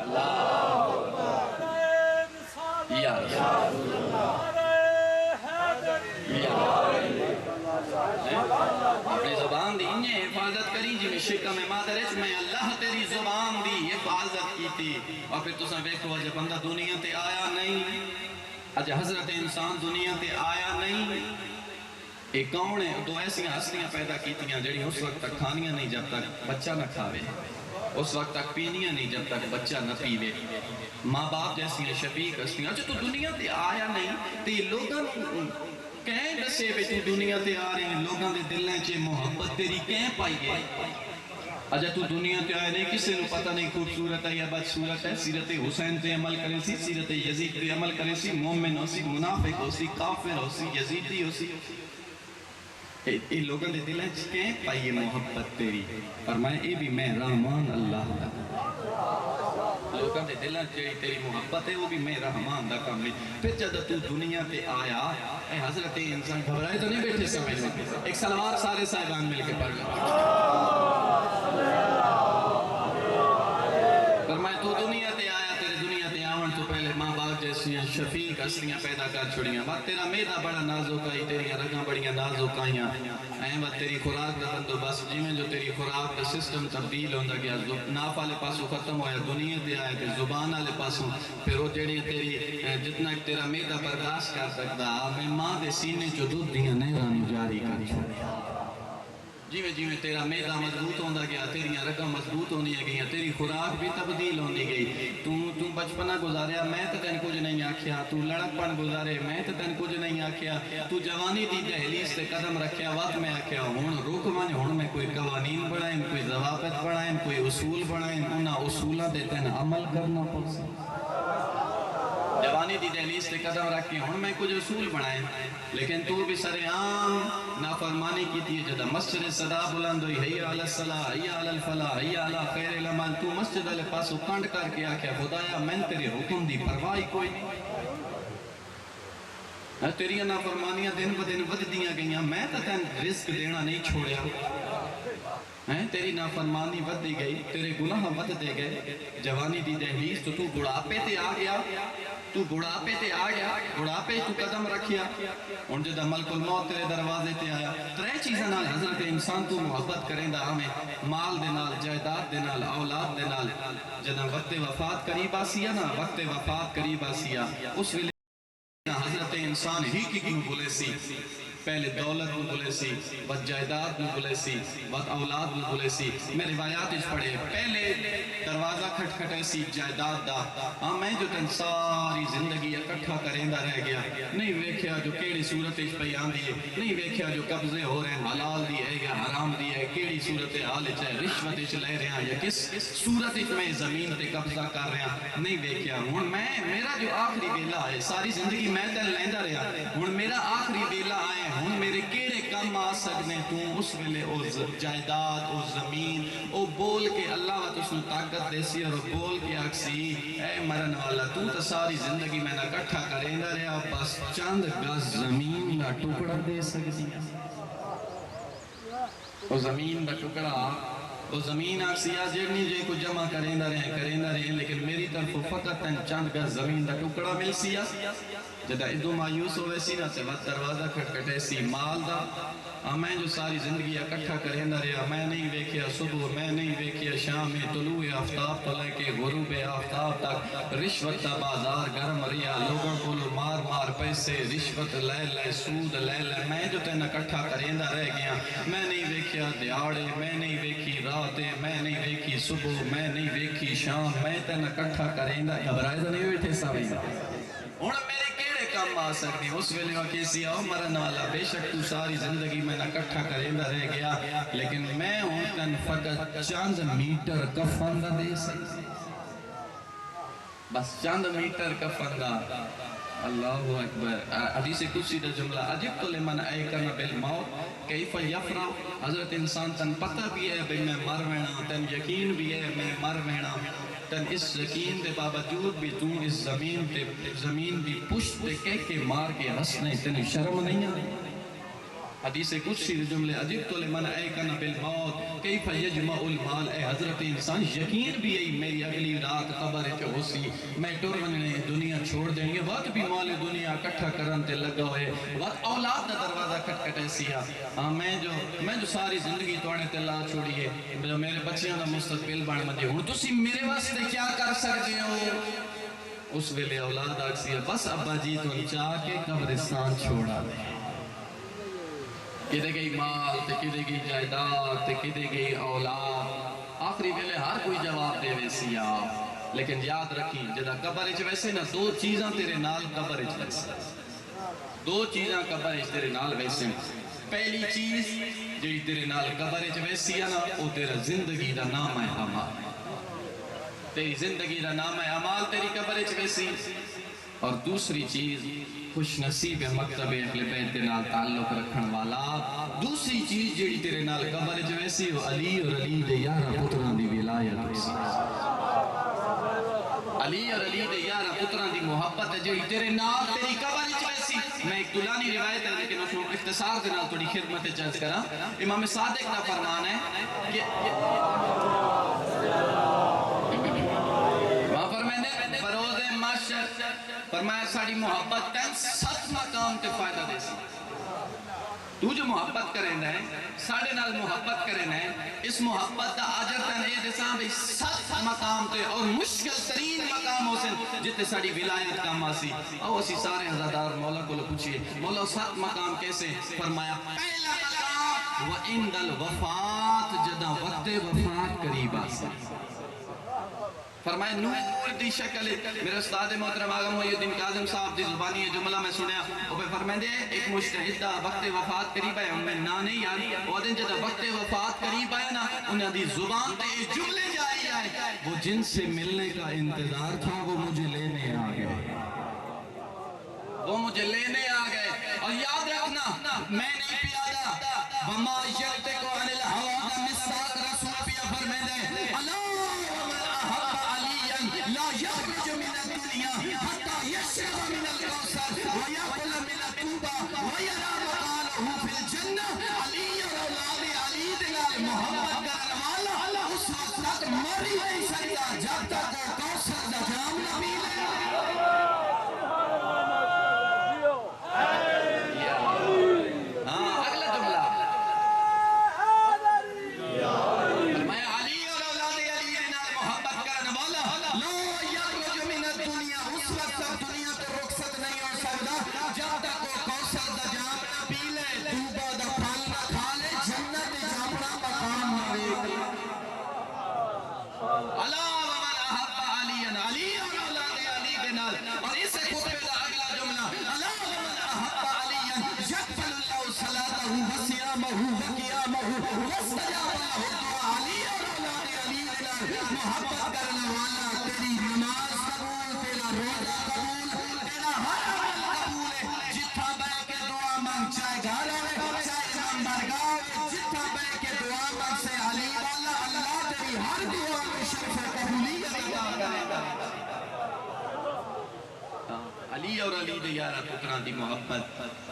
اللہ یا حفاظت کری جی میں شکم مادرچ میں اللہ تیری زبان دی حفاظت کی تھی اور پھر تساں ویکھو جب بندہ دنیا تے آیا نہیں اج حضرت انسان دنیا تے آیا نہیں ایک کون ہے دو ایسی ہستیاں پیدا کیتیاں جڑی اس وقت تک کھانیاں نہیں جب تک بچہ نہ کھاوے اس وقت تک پینیاں نہیں جب تک بچہ نہ پیوے ماں باپ جیسی ہیں شفیق ہستیاں جو تو دنیا تے آیا نہیں تے لوگاں کہیں دسے بے تو دنیا تے آ رہے ہیں لوگاں دے دلیں چے محبت تیری کہیں پائی گئے اجا تو دنیا تے آئے نہیں کسی نے پتہ نہیں خوبصورت ہے یا بدصورت ہے سیرت حسین تے عمل کرے سی سیرت یزید تے عمل کرے سی مومن ہو سی منافق ہو سی کافر ہو سی یزیدی ہو سی یہ لوگوں دے دلیں کہیں پائیے محبت تیری فرمائے اے بھی میں رحمان اللہ دا لوگوں دے دلیں تیری محبت ہے وہ بھی میں رحمان دا کام لی پھر جب تو دنیا تے آیا اے حضرت انسان گھبرائے تو نہیں بیٹھے سمجھ ایک سلوات سارے صاحبان مل کے پڑھ لیں فرمائے تو دنیا تے آیا تیرے دنیا تے آون تو پہلے ماں باپ جیسی ہیں شفیق ہستیاں پیدا کر چھڑیاں بات تیرا میدا بڑا نازک آئی تیری رگاں بڑیاں نازک آئیاں بات تیری خوراک دا بندو بس جی میں جو تیری خوراک دا سسٹم تبدیل ہوندہ گیا ناف والے پاسوں ختم ہویا دنیا تے آئے تے زبان والے پاسوں پھر وہ جڑی تیری جتنا تیرا میدا برداشت کر سکتا میں ماں دے سینے جو دودھ دیاں نہران جاری کر چھوڑیا جی میں تیرا میدا مضبوط ہوندہ گیا تیریاں رقم مضبوط ہوندی گئیاں تیری خوراک بھی تبدیل ہوندی گئی تو بچپنا گزاریا میں تو تین کچھ نہیں آکھیا تو لڑک پن گزارے میں تو تین کچھ نہیں آکھیا تو جوانی دی دہلیز سے قدم رکھیا وقت میں آکھیا ہون روک مانے ہون میں کوئی قوانین بڑھائیں کوئی ضوابط بڑھائیں کوئی اصول بڑھائیں انہاں اصولہ دے تین عمل کرنا پڑسا جوانی دی دہلیز سے قدم رکھ کے ہون میں کچھ اصول بنائے لیکن تو بھی سر عام نافرمانی کی تھی جدہ مسجد صدا بلند ہوئی حی علی الصلاح حی علی الفلاح حی علی خیر العمل تو مسجد علی پاسو کنڈ کر کے آکھیا خدایا میں تیرے حکم دی پرواہی کوئی نہیں تیری نافرمانیاں دن بدن ود دیاں گئیاں میں تو تین رزق دینا نہیں چھوڑیا تیری نافرمانی ود دی گئی تیرے گناہ ود دے گئے جوانی دی دہلیز تو بڑھاپے تے آ گیا بڑھاپے تو قدم رکھیا ان جدہ ملک الموت تیرے دروازے تے آیا ترے چیزیں نال حضرت انسان تو محبت کریں دا ہمیں مال دے نال جائیداد دے نال اولاد دے نال جدہ وقت وفات قریب آسیا نا وقت وفات قریب آسیا اس ویلے حضرت انسان ہی کی کیوں بولے سی پہلے دولت میں بولے سی بس جائیداد میں بولے سی بس اولاد میں بولے سی میں روایات اس پڑھے پہلے دروازہ کھٹ کھٹے سی جائیداد دا میں جو تن ساری زندگی اکٹھا کریں دا رہ گیا نہیں ویکھیا جو کیڑی صورت اس پہ آن دیئے نہیں ویکھیا جو قبضے ہو رہے ہیں حلال دی ہے یا حرام دی ہے کیڑی صورت حال چاہے رشوت اس لے رہے ہیں یا کس صورت اس میں زمین تے قبضہ کر رہے ہیں نہیں ویکھیا ہون میرا جو آخری بیلا ہے ساری زندگی میں تن لیندہ رہا ہون میرا آخری بیلا آئے ہون میرے کیڑے کم آ سکنے تو اس ویلے او جائیداد او زمین او بول کے اللہ وقت اس نے طاقت دے سی اور بول کے اکسی اے مرن والا تو ساری زندگی میں نہ کٹھا کریں دا رہا بس چند گز زمین نہ ٹکڑا دے سکتی او زمین نہ ٹکڑا او زمین آکسیا جڑنی جے کو جمع کریں دا رہے لیکن میری طرف فقط چند گز زمین دا ٹکڑا مل سیا جدہ ادو مایوس ہوئے سی نا سے وقت دروازہ کھٹکھٹے سی مال دا میں جو ساری زندگی اکٹھا کریں دا رہا میں نہیں ویکھیا صبح میں نہیں ویکھیا شام میں طلوع آفتاب تو لے کے غروب آفتاب تک رشوت دا بازار گرم رہا لوگوں کو مار پیسے رشوت لے سود لے میں جو تین اکٹھا کریں دا رہ گیا میں نہیں ویکھیا دیاڑے میں نہیں ویکھی راتیں میں نہیں ویکھی صبح میں نہیں ویکھی شام میں تین اکٹھا کریں دا گھبرائے تو نہیں بیٹھے سامنے ہوں میرے کیڑے کام آ سکتے اس ویلے کیسی آؤ مرن والا بے شک تو ساری زندگی میں اکٹھا کریں دا رہ گیا لیکن میں ہوں تن فقط چند میٹر کفن دا دے سکتے بس چند میٹر کفن دا اللہ اکبر حدیث قدسی دا جملہ عجب تو لمن ایکن بالموت کیف یفرح حضرت انسان تن پتہ بھی ہے بھئی میں مر وینا تن یقین بھی ہے میں مر وینا تن اس یقین دے باوجود بھی تو اس زمین دی پشت دے کہہ کے مار کے ہسنے تن شرم نہیں آئی حدیث قدسی دے جملے عجبت لمن ایقن بالموت کیف یجمع المال، اے حضرت انسان یقین بھی ہے میری اگلی رات قبر چ ہوسی، میں ٹر وننے دنیا چھوڑ دیں گے، وقت بھی مال دنیا اکٹھا کرن تے لگا ہوئے، وقت اولاد دا دروازہ کھٹکھٹے سیا، ہاں میں جو ساری زندگی توڑے تے لا چھوڑیے، جو میرے بچیاں دا مستقبل بن مجھے، ہن تسی میرے واسطے کیا کر سکتے ہو؟ اس ویلے اولاد آکسی ہے بس ابا جی تو چاہ کے قبرستان چھوڑا دے، کدے گئی مال تے کدے گئی جائیداد تے کدے گئی اولاد، آخری ویلے ہر کوئی جواب دے ویسی آپ، لیکن یاد رکھی جدہ قبر اچ ویسے نا دو چیزاں تیرے نال قبر اچ ویسے، دو چیزاں قبر اچ تیرے نال ویسے، پہلی چیز جڑی تیرے نال قبر اچ ویسی ہے نا وہ تیرا زندگی دا نام ہے اعمال، تیری زندگی دا نام ہے اعمال تیری قبر اچ ویسی، اور دوسری چیز خوش نصیب مکتب اہل بیت کے نال تعلق رکھن والا، دوسری چیز جڑی تیرے نال قبر اچ ویسی وہ علی اور علی دے یارہ پتراں دی ولایت ویسی، علی اور علی دے یارہ پتراں دی محبت ہے جڑی تیرے نال تیری قبر اچ ویسی۔ میں ایک دلانی روایت ہے لیکن اس میں اختصار دے نال تھوڑی خدمت چرچ کرا، امام صادق کا فرمان ہے کہ وہاں فرمائے بروز محشر فرمایا ساڑی محبت تین 7 مقام تے فائدہ دے سی، تو جو محبت کریں ہے ساڑے نال محبت کریں ہے، اس محبت دا آجر تین اے جیسا بھی 7 مقام تے اور مشکل ترین مقام ہو سن جتے ساڑی ولایت کام آسی، او اسی سارے حضادار مولا کو پوچھئے مولا 7 مقام کیسے؟ فرمایا پہلا مقام وَإِنْدَ الْوَفَاتِ جدہ وقت وفات قریب آسی، فرمائے نور دی شکل، میرے استاد محترم آغا محی الدین کاظم صاحب دی زبانی یہ جملہ میں سنیا، وہ پہ فرمائے دے ایک مجتہد دا وقت وفات قریب آئے، ان میں نا نہیں یاری، وہ دن جدہ وقت وفات قریب آئے نا، انہیں دی زبان تے جملے جائی آئے، وہ جن سے ملنے کا انتظار تھا وہ مجھے لینے آ گئے، وہ مجھے لینے آ گئے، اور یاد رکھنا میں نہیں پیادا وَمَا يَلْتَقُ عَنِ الْحَوَىٰ کا مصداق رسول پیا فرمائے دے اللہ لا يخرج من الدنيا حتى يشرب من الكوثر ويأكل من الطوبة ويرى مقاله في الجنة، علی اور اولاد علی دلال محمد کرن والا اس وقت تک مری نہیں سکتا جب تک وہ کوثر دا جام نہ پی لے۔ اگلا جملہ فرمایا علی اور اولاد علی دلال محبت کرن والا جب تک وہ کوثر دا جام نہ پی لے، دوبہ دا پھل نہ کھا لے، جنت جاپنا مقام نہ دیکھ، اللہ ومن احب علیاً علی اور اولاد علی کے نال، اور اس سے خطبے دا اگلا جملہ اللہ ومن احب علیاً یقبل اللہ صلاتہ وسیامہ وقیامہ واستجاب اللہ دعا، علی اور اولاد علی کے نال محبت کرنے والا تیری نماز قبول، تیرا روزہ قبول، تیرا ہر چاہے گھر ہوئے چاہے نمبرگاہ جتنا بے کے دعا مانگ سے علی والا اللہ تیری ہر دعا میں شرف قبولیت عطا کرے گا۔ علی اور علی دے یارہ پتران دی محبت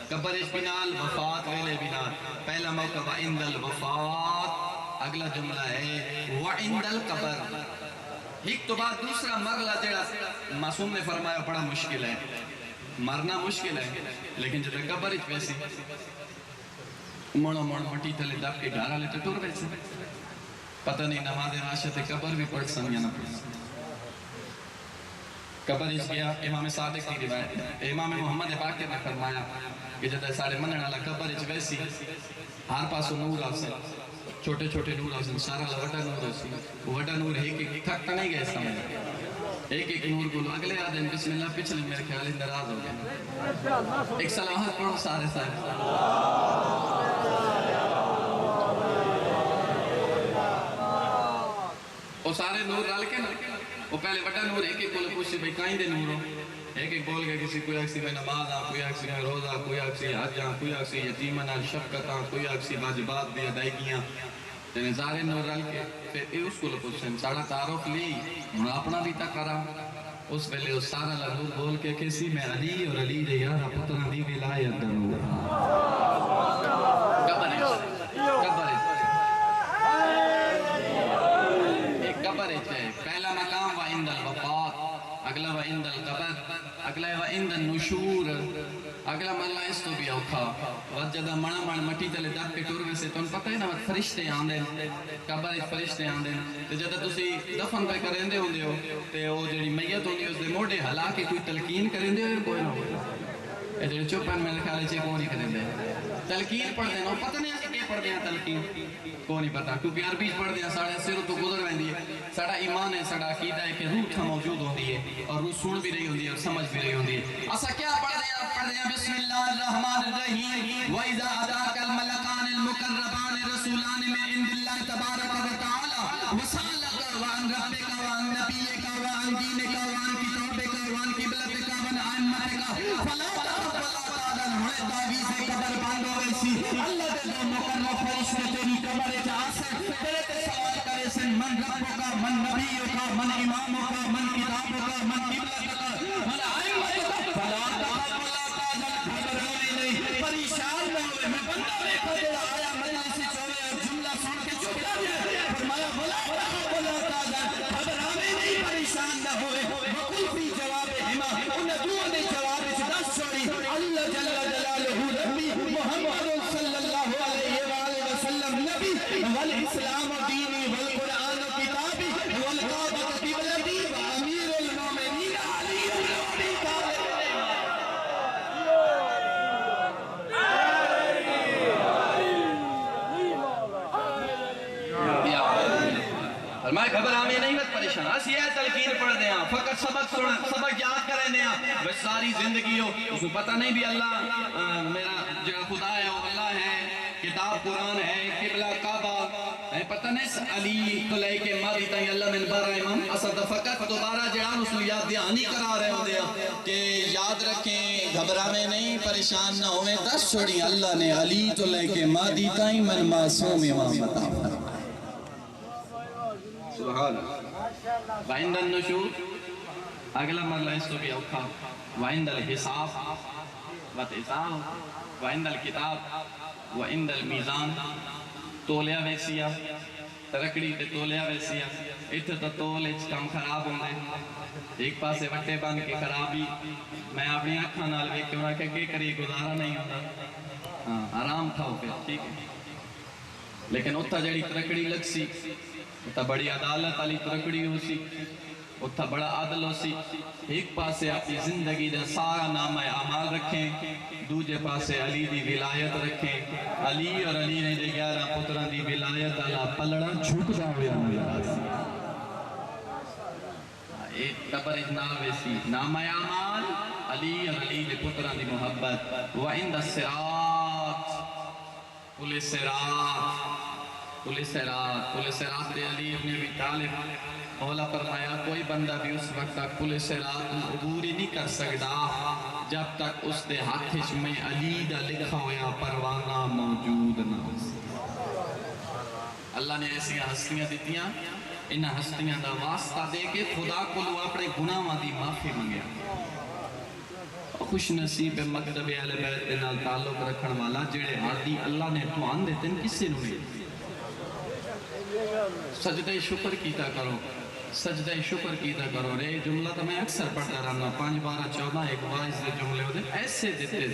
قبرش بنال وفات ویلے بنال، پہلا موقع وَعِنْدَ الْوَفَات، اگلا جملہ ہے وَعِنْدَ الْقَبر، ایک تو بعد دوسرا مرلہ جڑا معصوم نے فرمایا بڑا مشکل ہے، مرنا مشکل ہے لیکن جب قبر اچ ویسی موڑا مٹی تھلے دب کے گھارا لیتے ٹور ویسے پتہ نہیں نماز راشت قبر بھی پڑھ سن یا نہ پڑھ سن، قبر اچ گیا امام صادق کی روایت، امام محمد پاک نے فرمایا کہ جب سارے منن والا قبر اچ ویسی ہر پاسو نور آسے، چھوٹے چھوٹے نور آسے، سارا وڈا نور آسے، وڈا نور ایک تھک تو نہیں گئے سمجھ، ایک ایک نور کو اگلے آدھیں بسم اللہ پچھلے میرے خیال اندراز ہو گئے، ایک صلاحات پڑھو سارے سارے وہ سارے نور رل کے نا، وہ پہلے بڑا نور ایک ایک بولے پوچھتے بھئی کائیں دے نور ہو، ایک ایک بول گئے کسی کوئی اکسی میں نماز آن، کوئی اکسی میں روزہ، کوئی اکسی حج آن، کوئی اکسی یتیمن آن شفقت آن، کوئی اکسی واجبات دی ادائیگیاں، جنہیں سارے نور رل کے پھر اس کو پوچھتے ہیں سارا تعارف لی ہوں اپنا بھی تک کرا، اس ویلے اس سارا نور بول کے کسی میں علی اور علی دے یارہ پتران دی ولایت دا نور اگلا مرلہ اس تو بھی اوکھا وقت جدہ منا من مٹی تلے دب کے ٹور ویسے تو ان پتہ ہے نا وقت فرشتے آندے قبر ایک فرشتے آندے تے جدہ تسی دفن پہ کریں دے ہوندے ہو تے وہ جڑی میت ہوندی اس دے موڑے ہلا کے کوئی تلقین کریں دے ہو کوئی نہ ہو یہ جڑی چوپن میں لکھا لے چھے کون ہی کریں دے تلقین پڑھ دینا پتہ نہیں ہے کہ پڑھ دیا تلقین کو نہیں پتا کیونکہ عربی پڑھ دیا ساڑھے سر تو گزر رہی ہے ساڑھا ایمان ہے ساڑھا عقیدہ ہے کہ روح تھا موجود ہوتی ہے اور روح سن بھی رہی ہوتی ہے اور سمجھ بھی رہی ہوتی ہے اسا کیا پڑھ دیا بسم اللہ الرحمن الرحیم وَإِذَا أَتَاكَ الْمَلَكَانِ الْمُقَرَّبَانِ رَسُولَانِ مِنْ عِنْدِ اللَّهِ تَبَارَكَ وَتَعَالَى وَسَأَلَكَ وَعَنْ رَبِّكَ وَعَنْ نَبِيِّكَ وَعَنْ دِينِكَ وَعَنْ كِتَابِكَ وَعَنْ قِبْلَتِكَ وَعَنْ أَئِمَّتِكَ فَلَا تَخَفْ وَلَا تَحْزَنْ ہوئے دعوی سے قبر بند ہو ویسی اللہ دے دو مقرب فرشتے تیری قبر جاسر تیرے تے سوال کرے سن من ربک من نبیک من امامک من کتابک من قبلتک من ائمتک فلا تخف ولا تحزن گھبرانے نہیں پریشان نہ ہوئے میں بندہ دیکھا تیرا آیا مجلس چھوڑے اور جملہ سن کے چپ کر دیا فرمایا ولا تخف ولا تحزن گھبرانے نہیں پریشان نہ ہوئے وقل فی جواب ہما ان دعا نے جواب دس چھوڑی اللہ جل جلالہ ربی محمد صلی اللہ علیہ وآلہ وسلم نبی والاسلام دینی والقرآن کتابی والکعبہ قبلتی وامیر المومنین علی بن ابی طالب فرمائے گھبرانے نہیں مت پریشان اس یہ تلقین پڑھ دیا فقط سبق یاد کریں دیا بس ساری زندگی ہو اس کو پتہ نہیں بھی اللہ میرا جو خدا ہے وہ اللہ ہے کتاب قرآن ہے قبلہ کعبہ پتہ نہیں علی تو لے کے مادی تاہی اللہ من بارہ امام اسد فقط دوبارہ جڑان اس کو یاد دہانی کرا رہے ہو دیا کہ یاد رکھیں گھبرانے نہیں پریشان نہ ہوئے دس چھوڑی اللہ نے علی تو لے کے مادی تاہی من معصوم امام بتا سبحان وعند النشور اگلا مرلہ اس کو بھی اوکھا وعند الحساب وتحساب وعند الکتاب وعند المیزان تولیا ویسیا ترکڑی تے تولیا ویسیا اتھے تو تولے کم خراب ہوندے ایک پاسے وٹے بن کے خرابی میں اپنی آنکھاں نال ویکھ کے انہاں کہ کرے گزارا نہیں ہوتا ہاں آرام تھا پہ ٹھیک ہے لیکن اتھا جڑی ترکڑی لگ سی اتھا بڑی عدالت علی ترکڑی ہو سی اتھا بڑا عدل ہو سی ایک پاسے اپنی زندگی دا سارا نام اعمال رکھیں دوجے پاسے علی دی ولایت رکھیں علی اور علی نے دے 11 پتران دی ولایت اللہ پلڑا جھک دا ہویا ایک قبر اجنا ویسی نام اعمال علی اور علی دے پتران دی محبت وعند الصراط پل صراط دے علی ابن ابی طالب مولا فرمایا کوئی بندہ بھی اس وقت تک پل صراط عبور ہی نہیں کر سکتا جب تک اس دے ہاتھ میں علی دا لکھا ہویا پروانہ موجود نہ اللہ نے ایسی ہستیاں دیتیاں انہاں ہستیاں دا واسطہ دے کے خدا کو لو اپنے گناہ دی معافی منگیا خوش نصیب مکتب اہل بیت نال تعلق رکھن والا جڑے ہاتھی اللہ نے تو آن دیتے ہیں کس سے نہیں سجدہ شکر کیتا کرو سجدہ شکر کیتا کرو رے جملہ تو میں اکثر پڑھتا رہنا 5 12 14 ایک وائز دے جملے ہوتے ایسے دیتے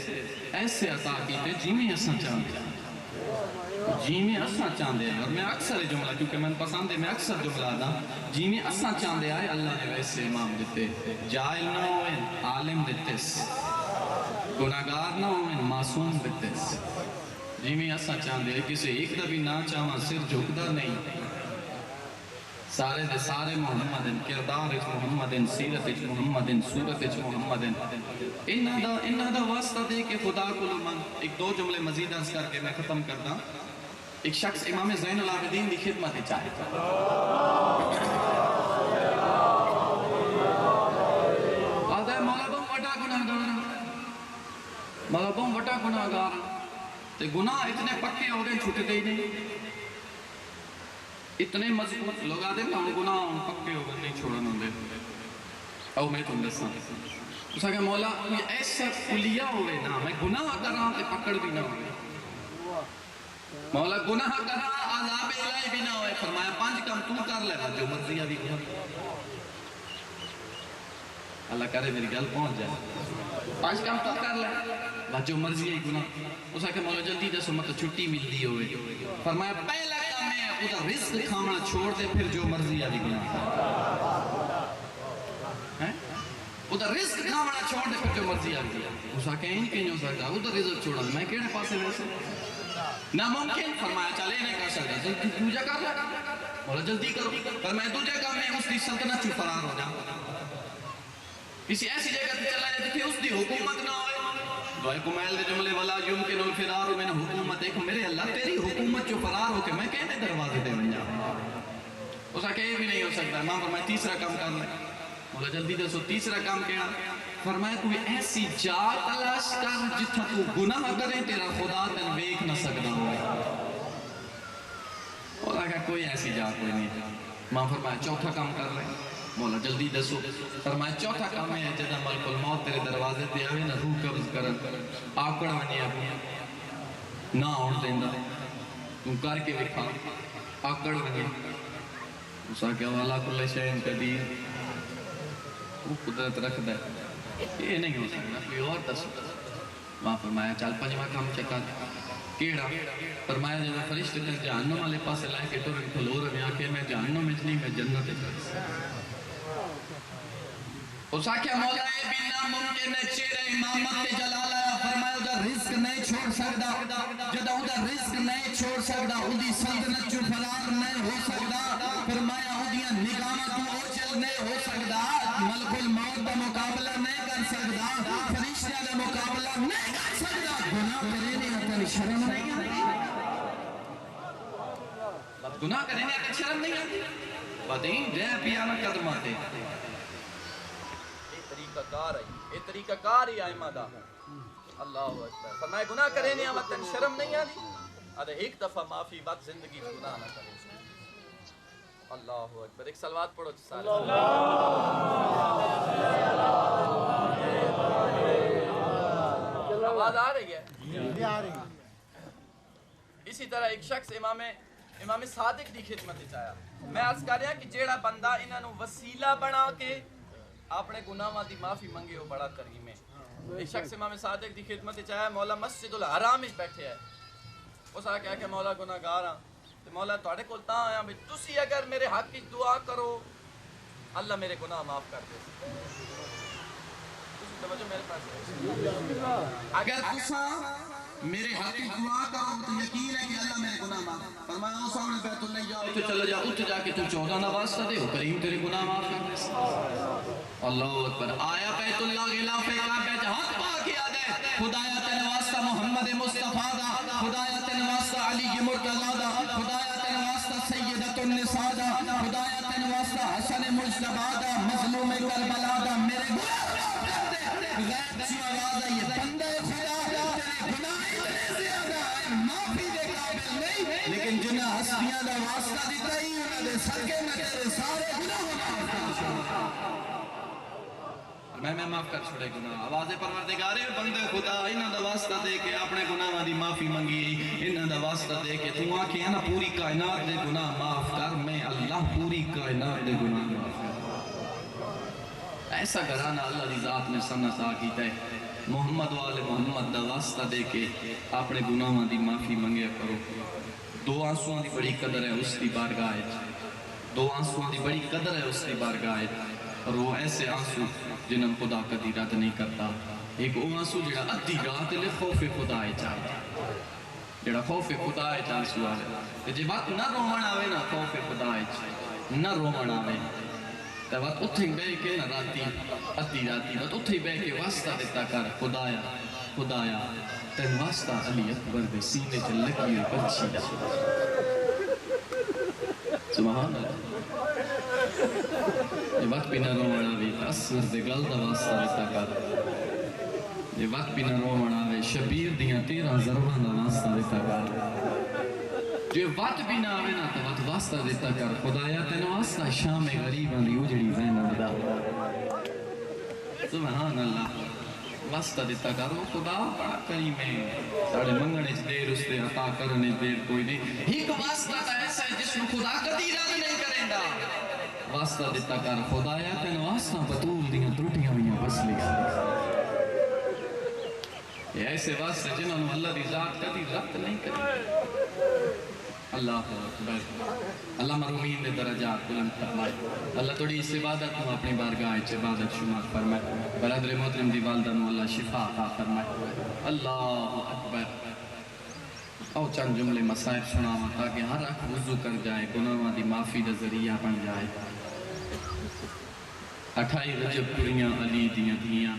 ایسے عطا کیتے جی میں اساں چاندے اور میں اکثر جملہ کیونکہ میں پسند ہے میں اکثر جملہ دا جی میں اساں چاندے آئے اللہ نے ویسے امام دیتے جائل نہ ہوئے عالم دیتے گناہگار نہ ہوئے معصوم دیتے جی میں اساں چاندے کسی ایک دا بھی نہ چاہاں صرف جھکدا نہیں سارے دے سارے محمدن کردار اچ محمدن سیرت اچ محمدن صورت اچ محمدن انہاں دا واسطہ دے کے خدا کو من ایک 2 جملے مزید عرض کر کے میں ختم کرتا ایک شخص امام زین العابدین دی خدمت چاہتا آدھا ہے مولا بہم وٹا گناہ گار تے گناہ اتنے پکے ہو گئے چھوٹے ہی نہیں اتنے مضبوط لوگ آدھے نا گناہ ان پکے ہو گئے نہیں چھوڑن ہوں دے او میں تم دساں اس کہ مولا کوئی ایسا کلیہ ہوئے نا میں گناہ کراں تے پکڑ بھی نہ ہوئے مولا گناہ کراں عذاب الہی بھی نہ ہوئے فرمایا 5 کام تو کر لے جو مرضی ابھی کر اللہ کرے میری گل پہنچ جائے 5 کام تو کر لے بس جو مرضی ہے گناہ. اس آکھے مولا جلدی دسو مت چھٹی ملتی ہوئے. فرمایا پہلا کام ہے ادھر رزق کھانا چھوڑ دے پھر جو مرضی آدھی گناہ. ادھر رزق کھانا چھوڑ دے پھر جو مرضی آدھی. اس آکھے این کہیں ہو سکتا ادھر رزق چھوڑا میں کہڑے پاسے ویسے ناممکن. فرمایا چلے نہیں کر سکتا دوجا کر لیا. مولا جلدی کرو. فرمایا دوجا کام ہے اس کی سلطنت چو فرار ہو جا. کسی ایسی جگہ تے چلا جائے کہ اس دی حکومت نہ ہوئے. دعائے کمیل دے جملے والا یمکن الفرار من حکومت. ایک میرے اللہ تیری حکومت چو فرار ہو کے میں کہنے دروازے دے بن جا. اس آکے یہ بھی نہیں ہو سکتا. امام فرمایا تیسرا کام کر لے. مولا جلدی دسو تیسرا کام کیا. فرمایا کوئی ایسی جا تلاش کر جتھا تو گناہ کرے تیرا خدا تن ویکھ نہ سکتا ہوئے. مولا کہا کوئی ایسی جا کوئی نہیں. امام فرمایا چوتھا کام کر لے. مولا جلدی دسو. فرمایا چوتھا کام ہے جدہ ملک الموت تیرے دروازے دے آوے نہ روح قبض کرن آکڑ ونی ابھی نہ آن دیندہ تم کر کے وکھا آکڑ ونی. اس آکے والا کل شہن قدیر وہ قدرت رکھ دے. یہ نہیں ہو سکتا کوئی اور دسو. وہاں فرمایا چل پنجواں کام چکا کیڑا. فرمایا جب فرشتے نے جہنم والے پاس لائے کے ٹورن کھلو رہے ہیں کہ میں جہنم میں نہیں میں جنت ہے. اس آکھیا مولا اے بھی ناممکن ہے چہرے امامت کے جلال آیا. فرمایا ادھر رزق نہیں چھوڑ سکتا. جدہ ادھر رزق نہیں چھوڑ سکتا ادھی سلطنت چو فرار نہیں ہو سکتا. فرمایا ادھیاں نگامہ تو اوچل نہیں ہو سکتا. ملک الموت کا مقابلہ نہیں کر سکتا. فرشتہ کا مقابلہ نہیں کر سکتا. گناہ کرے نہیں آتا شرم نہیں آتی. گناہ کرے نہیں آتا شرم نہیں آتی. بدین جے پیانا قدم آتے. یہ طریقہ کار ہی آئمہ دا. اللہ اکبر. فرمائے گناہ کرے نہیں آتا شرم نہیں آتی. ادھے ایک دفعہ معافی بات زندگی گناہ نہ کرے. اللہ اکبر. ایک سلوات پڑھو سارے. آواز آ رہی ہے. اسی طرح ایک شخص امام صادق دی خدمت چاہیا. میں عرض کر رہا کہ جیڑا بندہ انہوں وسیلہ بنا کے اپنے گناہاں دی معافی منگے ہو بڑا کریم ہے. ایک شخص امام صادق دی خدمت چاہیا. مولا مسجد الحرام وچ بیٹھے ہے. اس آ کہا کہ مولا گناہگار ہاں تے مولا تواڈے کول تاں آیا بھی تسی اگر میرے حق وچ دعا کرو اللہ میرے گناہ معاف کر دے. توجہ میرے پاس. اگر تساں میرے حق وچ دعا کرو تو یقین ہے کہ اللہ میرے گناہ معاف. فرمایا سامنے بیت اللہ جاؤ تو چلا جا اٹھ جا کے تو 14 دا واسطہ دے او کریم تیرے گناہ معاف کر دے. اللہ اکبر. آیا بیت اللہ غلاف کعبہ ہاتھ پا کے آ دے. خدایا تیرے واسطہ محمد مصطفیٰ دا. خدایا تیرے واسطہ علی مرتضیٰ دا. خدایا تیرے واسطہ سیدۃ النساء دا. خدایا تیرے واسطہ حسن مجتبیٰ دا. مظلوم کربلا دا. میرے گناہ معاف کر دے. غیب سی آواز ہے یہ بندے خدا تیرے گناہ اتنے زیادہ ہے معافی دے قابل نہیں. لیکن جنہ ہستیاں دا واسطہ دیتا ہی انہوں نے صدقے میں تیرے سارے گناہ معاف کر چھوڑا. میں معاف کر چھوڑے گناہ. آواز پروردگار بندے خدا انہاں دا واسطہ دے کے اپنے گناہاں دی معافی منگی. انہاں دا واسطہ دے کے تو آکھے نا پوری کائنات دے گناہ معاف کر. میں اللہ پوری کائنات دے گناہ معاف کر. ایسا گھرانہ اللہ دی ذات نے سنت آ کیتا ہے. محمد والے محمد دا واسطہ دے کے اپنے گناہاں دی معافی منگیا کرو. دو آنسوਆਂ دی بڑی قدر ہے اس دی بارگاہ. دو آنسوਆਂ دی بڑی قدر ہے اس دی بارگاہ. اور وہ ایسے آنسو جنہاں خدا کدی رد نہیں کرتا. ایک وہ آنسو جڑا ادھی رات لے خوف خدا چاہتا. جڑا خوف خدا آنسو آئے جی وقت نہ رومن آوے نا خوف خدا نہ رومن آوے تو وقت اتھے بے کے نہ راتی ادھی راتی وقت اتھے بے کے واسطہ دیتا کر. خدایا خدایا تین واسطہ علی اکبر دے سینے چل لگی ہوئی پچھی دا. سبحان اللہ. یہ وقت بھی نہ رومن آوے اصغر دے گل دا واسطہ دیتا کر. یہ وقت بھی نہ رومن آوے شبیر دیاں 13 ضربان دا واسطہ دیتا کر. جو وقت بھی نہ آوے نا تو وقت واسطہ دیتا کر. خدایا تین واسطہ شام غریبان دی اجڑی زینب دا. سبحان اللہ. واسطہ دیتا کر. وہ خدا بڑا کریم ہے. ساڑھے منگنے دیر اس دے عطا کرنے دیر کوئی نہیں. ایک واسطہ تا ایسا ہے جس میں خدا کدی رد نہیں کریں دا. واسطہ دیتا کر. خدایا تین واسطہ بطول دیاں ترٹیاں ہوئیاں بس لیا. یہ ایسے واسطے جنہوں نے اللہ دی ذات کدی رد نہیں کرے. اللہ اکبر. اللہ مرحومین دے درجات بلند فرمائے. اللہ تھوڑی اس عبادت کو اپنی بارگاہ وچ عبادت شمار فرمائے. برادر محترم دی والدہ نو اللہ شفا عطا فرمائے. اللہ اکبر. او چند جملے مسائب سناواں تاکہ ہر اکھ وضو کر جائے، گناہاں دی معافی دا ذریعہ بن جائے. 28 رجب پوریاں علی دیاں دھیاں.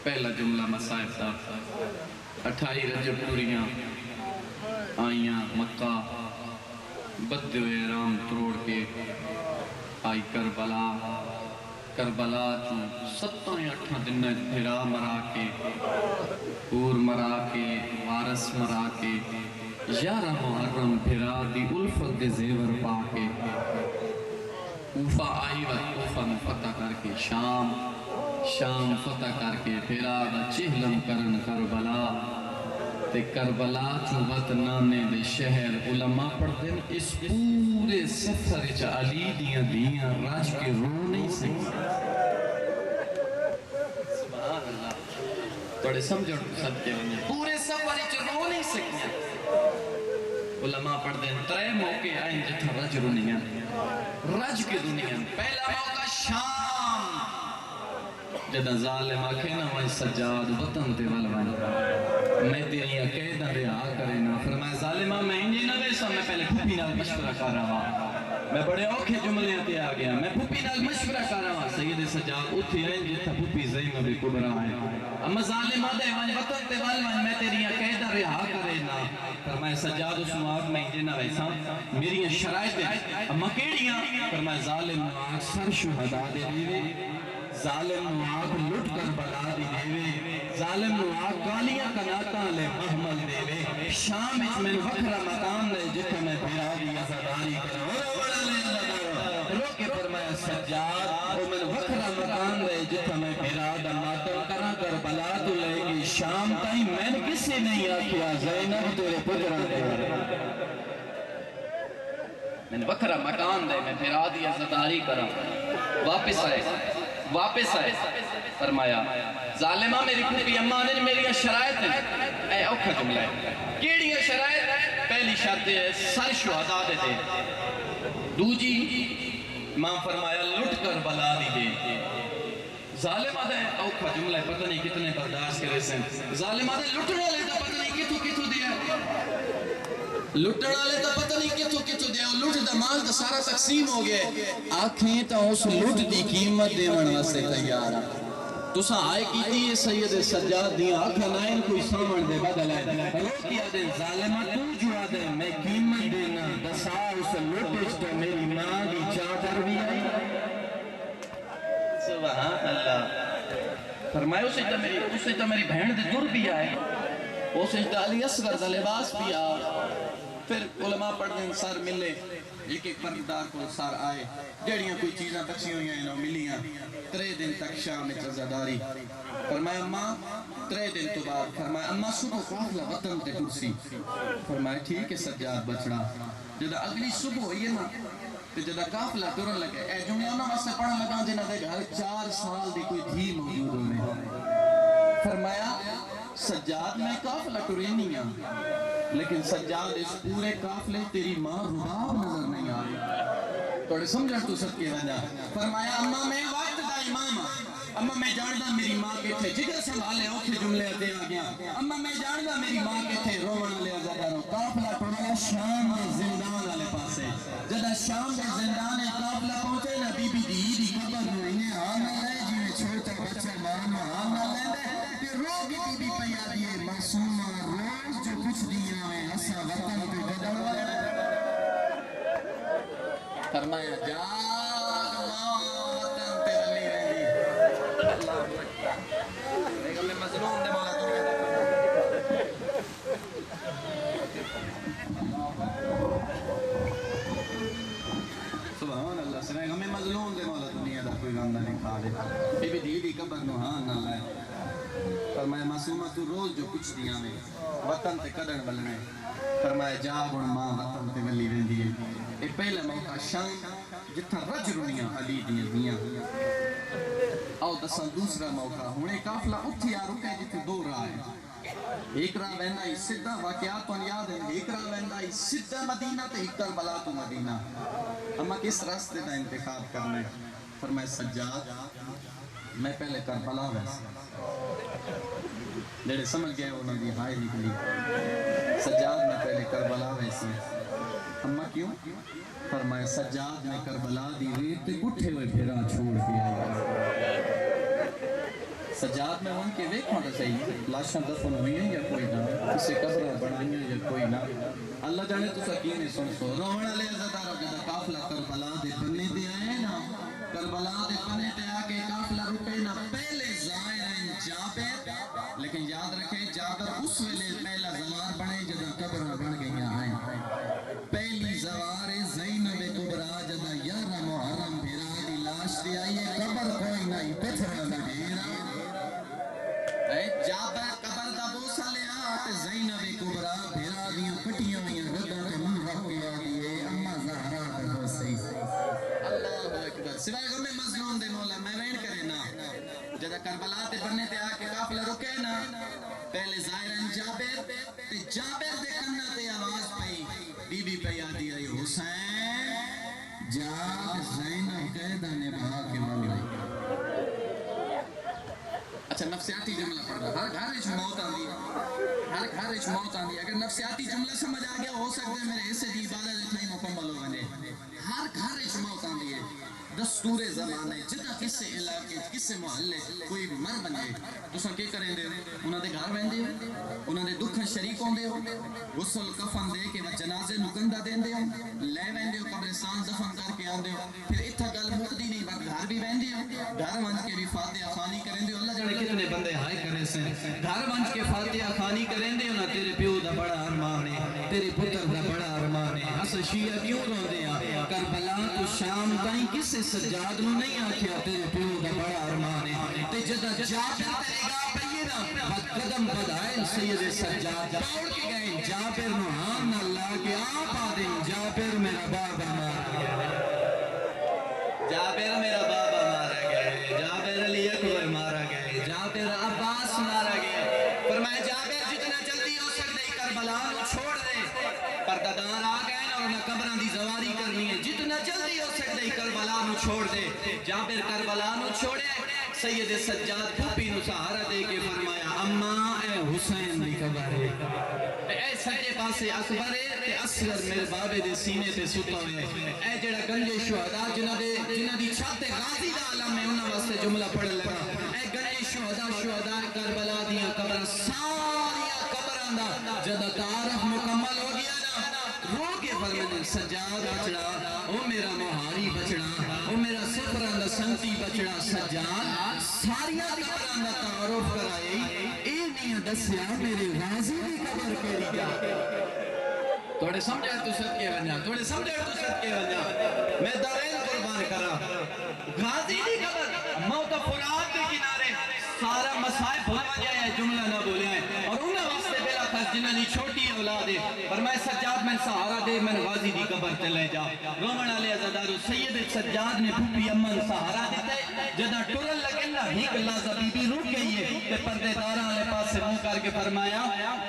پہلا جملہ مسائب دا 28 رجب پوریاں آئیاں مکہ، بدے ہوئے رام تروڑ کے آئی کربلا. کربلا چوں 7-8 دن بھرا مرا کے، پور مرا کے، وارس مرا کے، 11 محرم بھرا دی الفت دے زیور پا کے. کوفہ آئی وقت کوفہ فتح کر کے شام فتح کر کے بھرا دا چہلم کرن کربلا. تے کربلا چوبت نانے دے شہر علماء پڑھتے ہیں اس پورے سفر چا علی دیاں دیاں راج کے رو نہیں سکتے. سبحان اللہ. توڑے سمجھو سب کے ہونے پورے سفر چا رو نہیں سکتے. علماء پڑھتے ہیں 3 موقع آئیں جتھا رج رونیاں رج کے دنیا. پہلا موقع شام، جدہ ظالم آکھے نا وائن سجاد وطن تے والوان میں تیری عقیدہ رہا کرے نا. فرمایا ظالمہ میں انجی نہ ویسا، میں پہلے پھوپی نال مشورہ کر رہا. میں بڑے اوکھے جملے آتے آ گیا. میں پھوپی نال مشورہ کر رہا. سید سجاد اتھی آئیں جتا پھوپی زینب کبرا ہے. اما ظالمہ دے وائن وطن تے والوان میں تیری عقیدہ رہا کرے نا. فرمایا سجاد اس مواد میں انجی نہ ویسا، میری شرائط ہے اما کیڑیاں. فرمایا ظالم نواق سر شہدہ دے دیوے، ظالم نواق لٹ کر بلا دی دیوے، ظالم نواق کالیاں کناتا لے محمل دیوے. شام اچ میں وکھرا مکان دے جتھا میں بھیرا دی ازاداری کرا. روکے فرمایا سجاد او میں وکھرا مکان دے جتھا میں بھیرا دا ماتم کرا کر بلا تو لے گی. شام تائیں میں نے کسی نہیں آکیا زینب تیرے پدرہ دے. میں نے وکھرا مکان دے میں بھیرا دی ازاداری کرا. واپس آئے. فرمایا ظالمہ میری پھوپی اماں نے میری شرائط ہے. اے اوکھا جملہ ہے. کیڑی شرائط؟ پہلی شرط ہے سر شہداء دے دے. دوجی ماں فرمایا لٹ کر بلا دی دے. ظالمہ دے اوکھا جملہ ہے، پتہ نہیں کتنے برداشت کرے سن. ظالمہ دے لٹنا لے دا پتہ نہیں کتو دیا. لٹنا لے دا پتہ نہیں کتو دیا. لٹ دا مال دا سارا تقسیم ہو گیا. آنکھیں تا اس لٹ دی قیمت دے من واسے تیار. تسا آئے کیتی ہے سید سجاد دیاں آنکھیں نائن کوئی سامن دے بدل ہے. روکیا دے ظالمہ تو جوا دے میں قیمت دینا دسا اس لٹش تو میری ماں دی چادر بھی آئی. سبحان اللہ. فرمائے اسے تا میری بہن دے در بھی آئے، اسے تا علی اصغر دا لباس بھی آئے. پھر علماء پڑھ دیں سار ملے، ایک پردار کو سار آئے، جڑیاں کوئی چیزاں بچی ہوئی ہیں انہوں ملیاں. 3 دن تک شام میں عزاداری. فرمایا اماں 3 دن تو بعد. فرمایا اماں صبح قافلہ وطن تے کرسی. فرمایا ٹھیک ہے سجاد بچڑا. جدہ اگلی صبح ہوئی ہے نا تو جدہ قافلہ ٹرن لگے. اے جنہیں انہوں واسے پڑھن لگا جنہ دے گھر 4 سال دی کوئی دھی موجود ہوئے. فرمایا سجاد میں قافلہ ٹرینی ہاں، لیکن سجاد اس پورے قافلے تیری ماں رباب نظر نہیں آئی. توڑے سمجھا تو سب کی وجہ. فرمایا اماں میں وقت دا امام ہاں. اماں میں جاندہ میری ماں کے تھے جگر سنبھالے اوکھے جملے دے آ گیا. اماں میں جاندہ میری ماں کے تھے رومن لے ازاداروں. قافلہ ٹریا شام دے زندان والے پاسے. جدہ شام دے زندان قافلہ پہنچے نا بی بی دی قبر میں انہیں آنا لے جی میں چھوٹا بچہ ماما آنا لے دے. کہ روگ بی بی پیا دیئے معصومہ روز جو کچھ دیا میں ہسا وطن پہ بدل والے. فرمایا جاگ ماں وطن پہ ولی رہی. اللہ میں مظلوم دے مولا دنیا دے. سبحان اللہ. سنائے ہمیں مظلوم دے مولا دنیا دا کوئی گاندہ نہیں کھا دے. بی بی دی قبر نو ہاں نہ لائے. فرمایا معصومہ تو روز جو کچھ دیا میں وطن تے قدر بلنے. فرمایا جاگ ماں وطن تے ولی رہی. یہ پہلا موقع شام جتھا رج رونیاں علی دیاں دیاں او دساں دوسرا موقع ہونے قافلہ اتھی آ رکے جتھے دو راہ ہیں ایک راہ ویندا ہی سدھا واقعات تو یاد ہے ایک راہ ویندا ہی سدھا مدینہ تے ایک کربلا تو مدینہ اما کس راستے کا انتخاب کرنا ہے فرمائے سجاد میں پہلے کربلا ویسا جڑے سمجھ گئے انہوں نے ہائے نکلی سجاد میں پہلے کربلا ویسی اما کیوں فرمائے سجاد نے کربلا دی ریت اٹھے ہوئے پھرا چھوڑ کے آیا سجاد میں ان کے ویکھوں تو صحیح لاشاں دفن ہوئی ہیں یا کوئی نہ کسے قبریں بنائی ہیں یا کوئی نہ اللہ جانے تو سکینے سن سو روحن علیہ عزتارہ جدا قافلہ کربلا دے بننے دے آئے نا کربلا دے بننے دے آکے قافلہ رکے نا پہلے زائرین جابر لیکن یاد رکھے جابر اس ویلے پہلا زوار بنے جدا قبریں بن گئی آئیں پہلی زوار زینب کبرا جدا یارہ محرم بھیرا دی لاش دی آئیے قبر کوئی نہیں پتھر بھیرا جابر قبر دا بوسا لیا تے زینب کبرا بھیرا دیاں کٹیاں ہوئیاں رگاں تے منہ رکھ کے آدیے اما زہرا تے بوسی اللہ اکبر سوائے غم مظلوم دے مولا میں وین کرے نا جدا کربلا تے بننے تے آکے قافلہ رکے نا پہلے ظاہرین جابر تے جابر دے کنہ تے آواز پئی بی بی پہ آدھی آئی حسین جاب زینب قیدہ نے بہا کے ملے اچھا نفسیاتی جملہ پڑھ رہا ہر گھر اچھ موت آندی ہر گھر اچھ موت آندی اگر نفسیاتی جملہ سمجھ آگیا ہو سکتے ہیں میرے حصے دی عبادت اتنا ہی مکمل ہو گئے ہر گھر اچھ موت آندی ہے دستور زمانے جدہ کسے علاقے کسے محلے کوئی بھی مر بنے تو سن کے کریں دے انہاں دے گھر وین دے انہاں دے دکھ شریک ہوں دے غسل کفن دے کے وہ جنازے نکندہ دین دے لے وین دے قبرستان دفن کر کے آن دے پھر اتھا گل مقدی نہیں بات گھر بھی وین دے گھر ونج کے بھی فاتحہ خانی کریں دے اللہ جانے کتنے بندے ہائے کرے سے گھر ونج کے فاتحہ خانی کریں دے انہاں تیرے پیو دا بڑا ارمان ہے تیرے پتر دا بڑا ارمان ہے اس شیعہ کیوں رو دیا کربلا تو شام تائیں کسے سجاد نو نہیں آکھیا تیرے پیو دا بڑا ارمان ہے تے جدہ جابر تیرے گا پینا بد قدم بدائل سید سجاد دوڑ کے گئے جابر نو ہم اللہ کے آپ آدم جابر میرا بابا مارا گیا جابر میرا بابا مارا گیا جابر علی اکبر مارا گیا جابر عباس مارا گیا فرمایا جابر جتنا جلدی ہو سکتے کربلا نو چھوڑ دے پردادار آ گئے اور انہیں قبران دی زواری کرنی ہے جتنا جلدی ہو سکتے کربلا نو چھوڑ دے جابر کربلا نو چھوڑے سید سجاد پھوپی نو سہارا دے کے فرمایا اماں اے حسین دی قبر ہے اے سجے پاسے اکبر تے اصغر میرے بابے دے سینے تے ستا ہوئے اے جڑا گنجے شہداء جنہ دی چھت غازی دا عالم ہے انہاں واسطے جملہ پڑھ لگا اے گنجے شہداء کربلا دیاں قبر ساریاں قبران دا جدہ تعارف مکمل ہو گیا نا رو کے فرمانے سجاد بچڑا او میرا مہاری بچڑا او میرا سفران دا سنتی بچڑا سجاد ساریاں قبران دا تعارف کرائے اے نہیں دسیا میرے غازی دی قبر کے لیا توڑے سمجھے تو سب کے ونیا توڑے سمجھے تو سب کے ونیا میں دارین قربان کرا غازی دی قبر موت فرات کے کنارے سارا مسائب بھول جائے جملہ نہ بولے ہیں اور انہاں واسطے بلا خاص جنہاں دی چھوٹی اولاد ہے فرمائے سجاد میں سہارا دے میں غازی دی قبر تے لے جا رومن علیہ عزدارو سید سجاد نے پھوپی امن سہارا دیتے جدہ ٹرل لگے نا ہی کلازہ بی بی روک گئی ہے تے پردے داراں لے پاس سے منہ کر کے فرمایا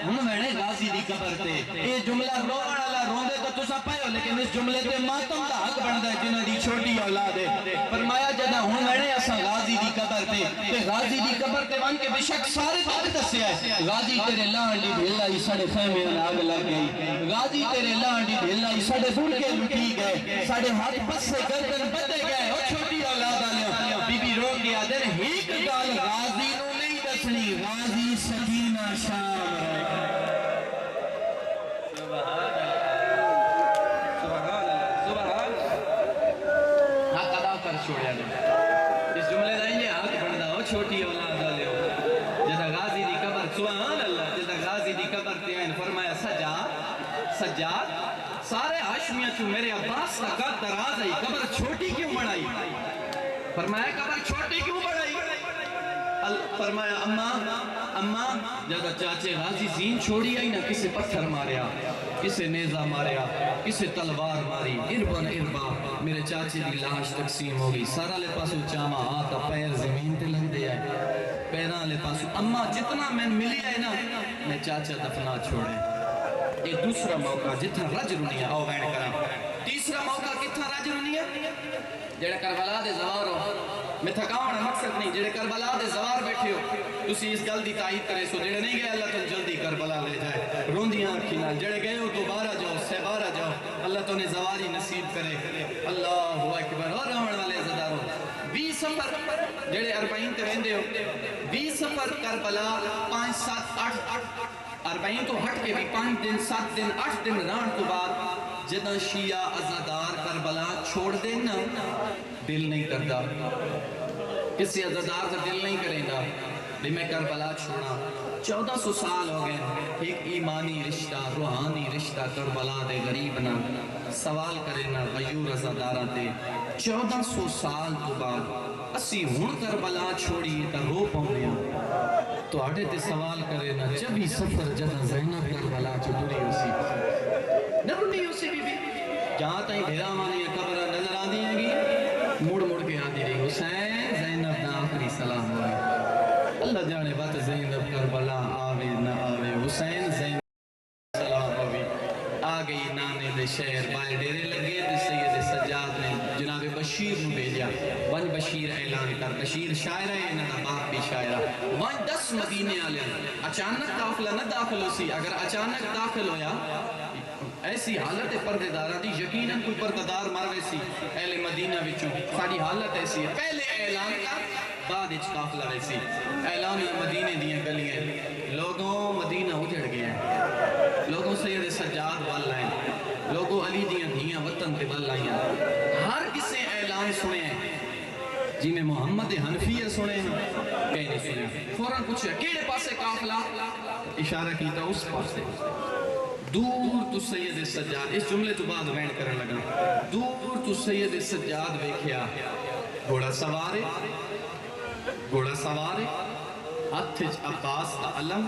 ہن میں غازی دی قبر تے اے جملہ رومن علیہ روندے تو تسا پائے لیکن اس جملے تے ماتم دا حق بندا ہے جنہاں دی چھوٹی اولاد ہے فرمایا جدہ ہن میں اساں غازی دی قبر تے غازی دی قبر تے وان کے بشک سارے تک دسیا ہے غازی تیرے لانڈی بھیلائی ساڑے خیمے آگ لگ گئی غازی تیرے لانڈی بھیلائی ساڑے بھول کے لٹی گئے ساڑے ہاتھ پس سے گردن بدے گئے اور چھوٹی اولاد آلیا بی بی رو گیا دن ہیک گال غازی نو نہیں دسنی غازی سکینہ شام حق ادا کر چھوڑیا جائے اس جملے دائیں یہ حق بندہ ہو چھوٹی اولاد آلیا جیسا غازی دی قبر سبحان اللہ جیسا غازی دی قبر تیائن فرمایا سجاد سارے ہاشمیاں چو میرے عباس کا قد دراز ہے قبر چھوٹی کیوں بڑھائی فرمایا قبر چھوٹی کیوں بڑھائی فرمایا اماں جب چاچے غازی زین چھوڑی آئی نا، کسے پتھر ماریا، کسے نیزہ ماریا، کسے تلوار ماری، اربن اربا میرے چاچے دی لاش تقسیم ہو گئی، سارا لے پاسو چاما آتا پیر زمین تے لگ دے آئے، پیران لے پاسو اماں جتنا میں ملی آئے نا میں چاچا دفنا چھوڑے۔ ایک دوسرا موقع جتنا رج رونی ہے، آؤ بین کرام۔ تیسرا موقع کتنا رج رونی ہے، جڑے کربلا دے زوار ہو، میں تھکاونا مقصد نہیں، جڑے کربلا دے زوار بیٹھے ہو تسی اس گل دی تائید کرے سو، جڑے نہیں گئے اللہ تم جلدی کربلا لے جائے، روندیاں آنکھی نال، جڑے گئے ہو دوبارہ جاؤ سہبارہ جاؤ، اللہ تو نے زواری نصیب کرے، اللہ اکبر۔ اور رہن والے زداروں 20 سفر جڑے 40 تے رہندے ہو، 20 سفر کربلا 5 7 8 40 تو ہٹ کے بھی 5 دن 7 دن 8 دن رہن تو بعد جدہ شیعہ عزادار کربلا چھوڑ دینا دل نہیں کرتا، کسی عزادار سے دل نہیں کریں گا بھی میں کربلا چھوڑا۔ 1400 سال ہو گئے، ایک ایمانی رشتہ روحانی رشتہ کربلا دے غریب نہ سوال کرے نہ غیور عزادارہ دے۔ 1400 سال تو بعد اسی ہون کربلا چھوڑی تا رو پاؤں تو آٹے تے سوال کرے نہ جبھی سفر جدہ زینب کربلا چھوڑی اسی نہ رونی اسی بی بی جہاں تائیں بھیرا مانی قبر نظر آن دی گی، مڑ مڑ کے آن دی رہی حسین زینب نہ آخری سلام ہوئے، اللہ جانے بات زینب کربلا آوے نہ آوے، حسین زینب سلام ہوئے، آگئی نانے دے شہر بائے ڈیرے لگے دے سید سجاد نے جناب بشیر نو بھیجیا، ون بشیر اعلان کر، بشیر شاعرہ ہے انہا باپ بھی شاعرہ، ون 10 مدینے آلے اچانک قافلہ نہ داخل ہو سی، اگر اچانک داخل ہویا ایسی حالت پردیدارہ دی، یقیناً کوئی پردیدار مر ویسی اہل مدینہ وچوں، ساری حالت ایسی ہے، پہلے اعلان کر بعد اچ قافلہ ویسی، اعلان مدینے دیاں گلیاں، لوگوں مدینہ اجڑ گیا ہے، لوگوں سید سجاد وال لائیں، لوگوں علی دیاں دھیاں وطن تے وال لائیں، ہر کسے اعلان سنے ہیں جی میں محمد حنفیہ سنے ہیں کہیں نہیں سنے، فوراں پوچھے کیڑے پاسے قافلہ، اشارہ کیتا اس پاسے، دور تو سید سجاد، اس جملے تو بعد وین کرنے لگا، دور تو سید سجاد ویکھیا، گھوڑا سوارے ہتھج عباس کا علم،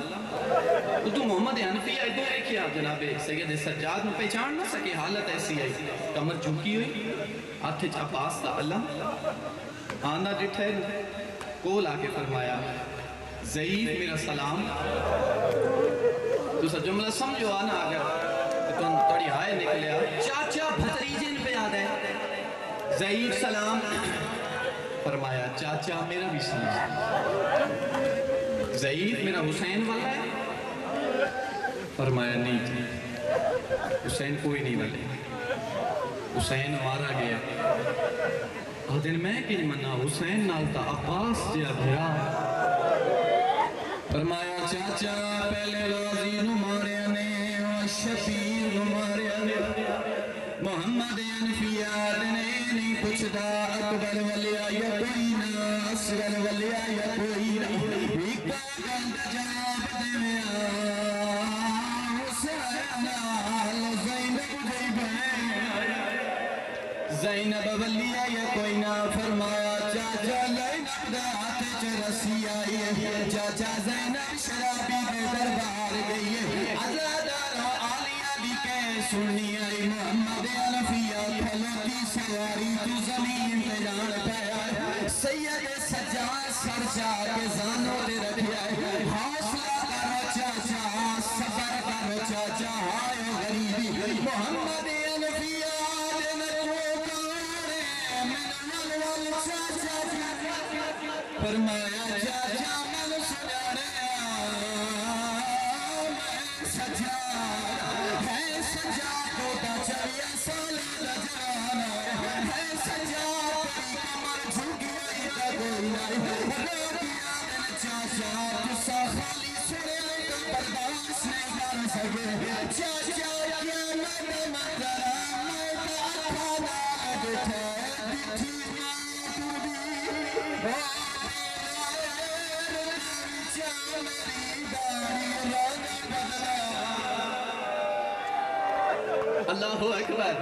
تو محمد حنفیہ ادھو ویکھیا، جناب سید سجاد میں پہچان نہ سکے، حالت ایسی آئی، کمر جھکی ہوئی، ہتھج عباس کا علم، آنا ڈٹھے کول آ کے فرمایا ضعیف میرا سلام، تو سا جملہ سمجھو آنا اگر تو تڑی ہائے نکلیا، چاچا بھتریجن پہ یاد ہے، ضعیف سلام، فرمایا چاچا میرا بھی سلام، ضعیف میرا حسین والا ہے، فرمایا نہیں تھی، حسین کوئی نہیں والے، حسین مارا گیا، دن میں کہ منا حسین نالتا عباس جیا بھرا، فرمایا چاچا پہلے غازی نو ماریا نے اور شبیر نو ماریا نے، محمد حنفیہ نے نہیں پوچھتا اکبر ولیا یا کوئی نہ، اصغر ولیا یا کوئی نہ، ایک گند جواب دے میں حسین آل زینب دی بہن، زینب ولیا یا کوئی نہ، فرمایا چاچا زینب دا ہاتھ چرسی آئی ہے، چاچا زینب شرابی دے دربار گئی ہے، عزادار و آلیہ دی کہ سننی آئی، محمد حنفیہ پھلوں کی سواری تو زمین پہ جان پہ، سید سجاد سر جا کے زانوں دے رکھیا ہے، حوصلہ کرو چاچا صبر کرو چاچا ہائے غریبی، محمد حنفیہ فرمایا چاچا میں سجاڑیا میں سجاد ہے، سجاد کو تا چلیا سالہ جانا ہے، سجاد کوئی کمر جھوکی آئی تا کوئی نائی، روکیا دن چاچا تسا خالی سنے تو برداشت نہیں کر سکے، چاچا کیا میں مطلع میں تا اکھا نال بیٹھے بیٹھی ماں بھی اللہ اکبر،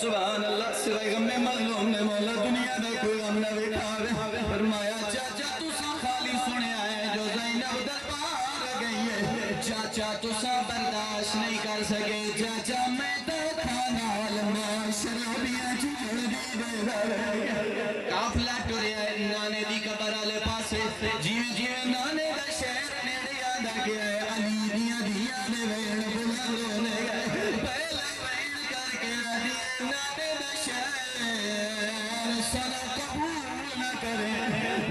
سبحان اللہ، سوائے غم مظلوم نے مولا دنیا دا کوئی غم نہ ویکھاوے، فرمایا چاچا تسا خالی سنیا چاچا تسا برداشت نہیں کر سکے چاچا میں تو کھانا والما شرابیاں چکڑ دی دے کافلہ ٹوریا نانے دی قبر آلے پاسے جیوے نانے دا شہر نیڑے آدھا گیا ہے علی دیاں دیاں دے ویڑ بلندوں نے گئے پہلا ویڑ کر کے آدھی نانے دا شہر سنا قبول نہ کرے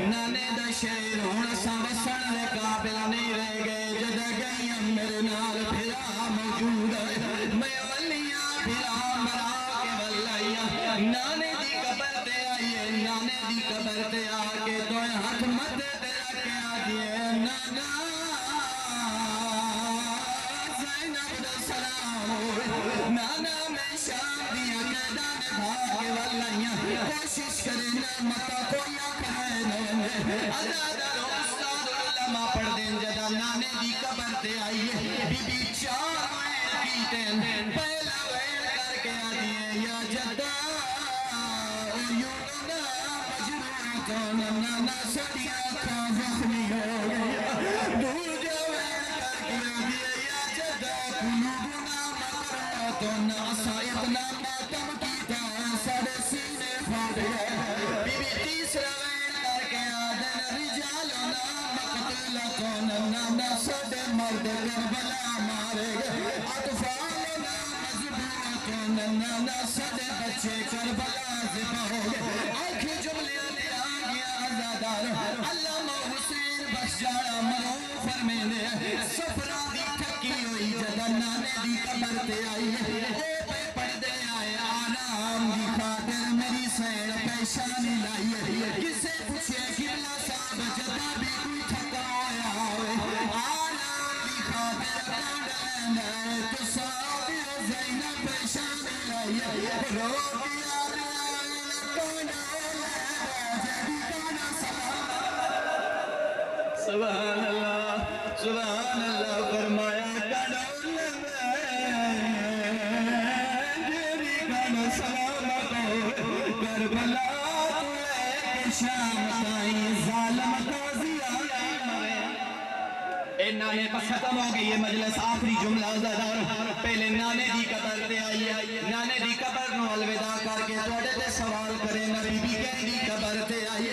نانے دا شہر ہونا سا وسن دے قابل نہیں رہ گئے جدہ گئی میرے نال پھرا موجود ہے میں ولیاں پھرا مرا کے ولیاں نانے دی قبر تے آئیے نانے دی قبر تے آکے تو ہاتھ مت تے رکھے آدھیے نانا زینب دا سلام نانا میں شام دیا قیدان بھاگے ولیاں کوشش کرے نعمتہ کوئی آکھائے نونے ازادر استاد علماء پڑھ دیں جدہ نانے دی قبر تے آئیے بی بی چار وین کیتے ہیں پہلا وین کر کے آدھیے یا جدہ یوننا مجروعتون نانا سڑیا کھا زخمی ہو گیا دور جو وین کر کے آدھیے یا جدہ قلوبنا مقراتون عصائتنا ماتم کیتا سڑے سینے پھاڑ گئے بی بی تیسرا وین کر کے آدھن رجالنا مقتلتون نانا سڑے مرد کربلا مارے گئے اطفالنا مجبورتون نانا سڑے بچے کربلا زبا ہو گئے آنکھیں جملے لے آگیا عزادار علامہ حسین بخش جاڑا مروں فرمینے سفرہ دی ٹھکی ہوئی جدہ نانے دی قبر تے آئی او پہ پردے آئے آرام دی خاطر میری سیڑ پیشانی لائی کسے پوچھے قبلہ صاحب جدہ بھی کوئی تھکا ہویا ہوئے آرام دی خاطر کانڈ لیندے تو صاحب زینب پیشانی لائی رو دیا سبحان اللہ فرمایا کڑول جیری کن سلامت کربلا تلے کے شام تائیں ظالم تازیہ اے نانے پس ختم ہو گئی یہ مجلس آخری جملہ زدار پہلے نانے دی قبر تے آئی نانے دی قبر نو الوداع کر کے توڑے تے سوال کرے نبی بی کہیں دی قبر تے آئی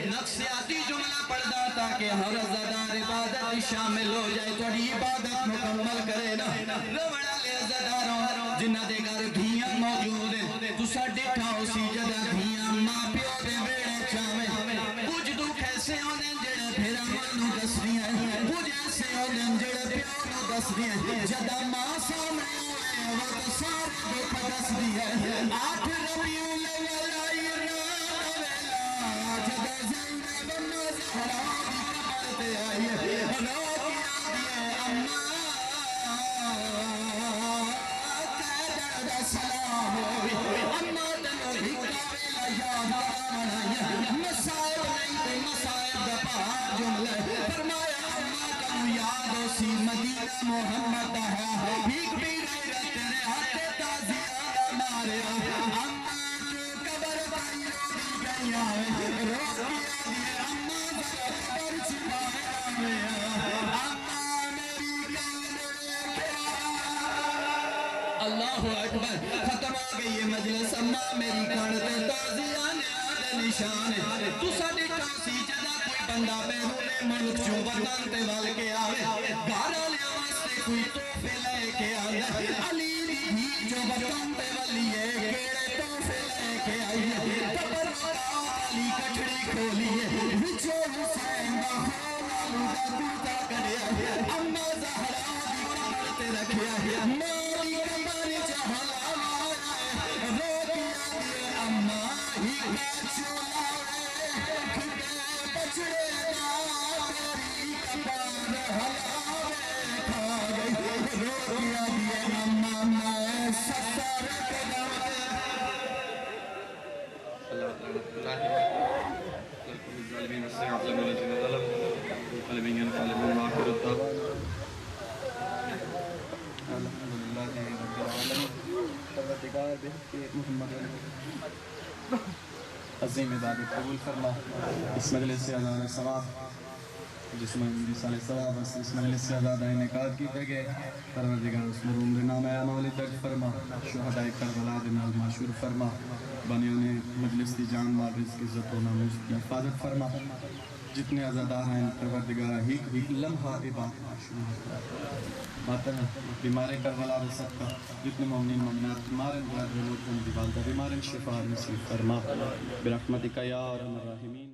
نقصیاتی جملہ پڑھدا تاکہ ہر زدار عبادت شامل ہو جائے توڑی عبادت مکمل کرے نا روڑا لے زداروں جنہ دے گھر دھیاں موجود ہیں تو ساڑھے ٹھاؤ سی جدہ دھیاں ماں پیو دے بیڑے چاہویں کچھ دکھ ایسے ہونے جڑے پھرا منو دس دیا کچھ ایسے ہونے جڑے پیو نو دس دیا جدہ ماں سامنے ہوئے وقت سارے دکھ دس دیا 8 ربیع الاول آئی راویلا جدہ زینب مزہرہ دی قبر تے آئی رو کیا دیئے اماں قیدر دا سلام ہوئی اماں دنو ہکاویلا یاد آمنائی مسائب نہیں تو مسائب دا پاک جملے فرمایا اماں دنو یاد ہو سی مدینہ محمد ہے ایک بھی غیرت تیرے ہاتھ تازیانہ مارے اماں جو قبر پائی رو دی گئی آئے رو کیا دیئے اماں ذرا قبر چھپائے آئے اماں میری اللہ اکبر ختم ہو گئی یہ مجلس اماں میری کانتے تازیانے آدھے نشان تو ساڑھے ٹاسی جدہ کوئی بندہ بیرون ملک چوں وطن تے وال کے آوے گھارا لے واسطے کوئی توفے لے کے آئے علی دی جو وطن تے والی ہے کیڑے توفے لے کے آئے قبر علی کٹھڑی کھولی ہے وچو حسین دا خولا لوٹا دوتا کرے اماں زہرہ دی قبر تے رکھے مالی قبر جہلا رو کیا دیئے اماں ہی کا چولا کھٹے بچڑے دا تیری قبر ہلاوے کھا گئی رو کیا دیئے اماں میں ستر قدم اللہ تعالیٰ الظالمين والسيئات لمن الذين ظلموا والقلبين ينقلبون آخر الدار الحمد لله رب العالمين پروردگار بحق محمد عظیم عبادت قبول فرما اس مجلس سے اذان ثواب جس میں مثال ثواب اس مجلس سے آزاد انعقاد کیتے گئے پروردگار اس مرحوم دے نام اعمال درج فرما شہداء کربلا دے نال معشور فرما بانیان مجلس دی جان مال رزق عزت و ناموس کی حفاظت فرما جتنے عزادار ہیں پروردگار ہی لمحہ عبادت ماتم بیمار کربلا دے صدقہ جتنے مومنین مومنات بیمار مراد رموت ان دی والدہ بیمار شفا نصیب فرما برحمتک یا ارحم الراحمین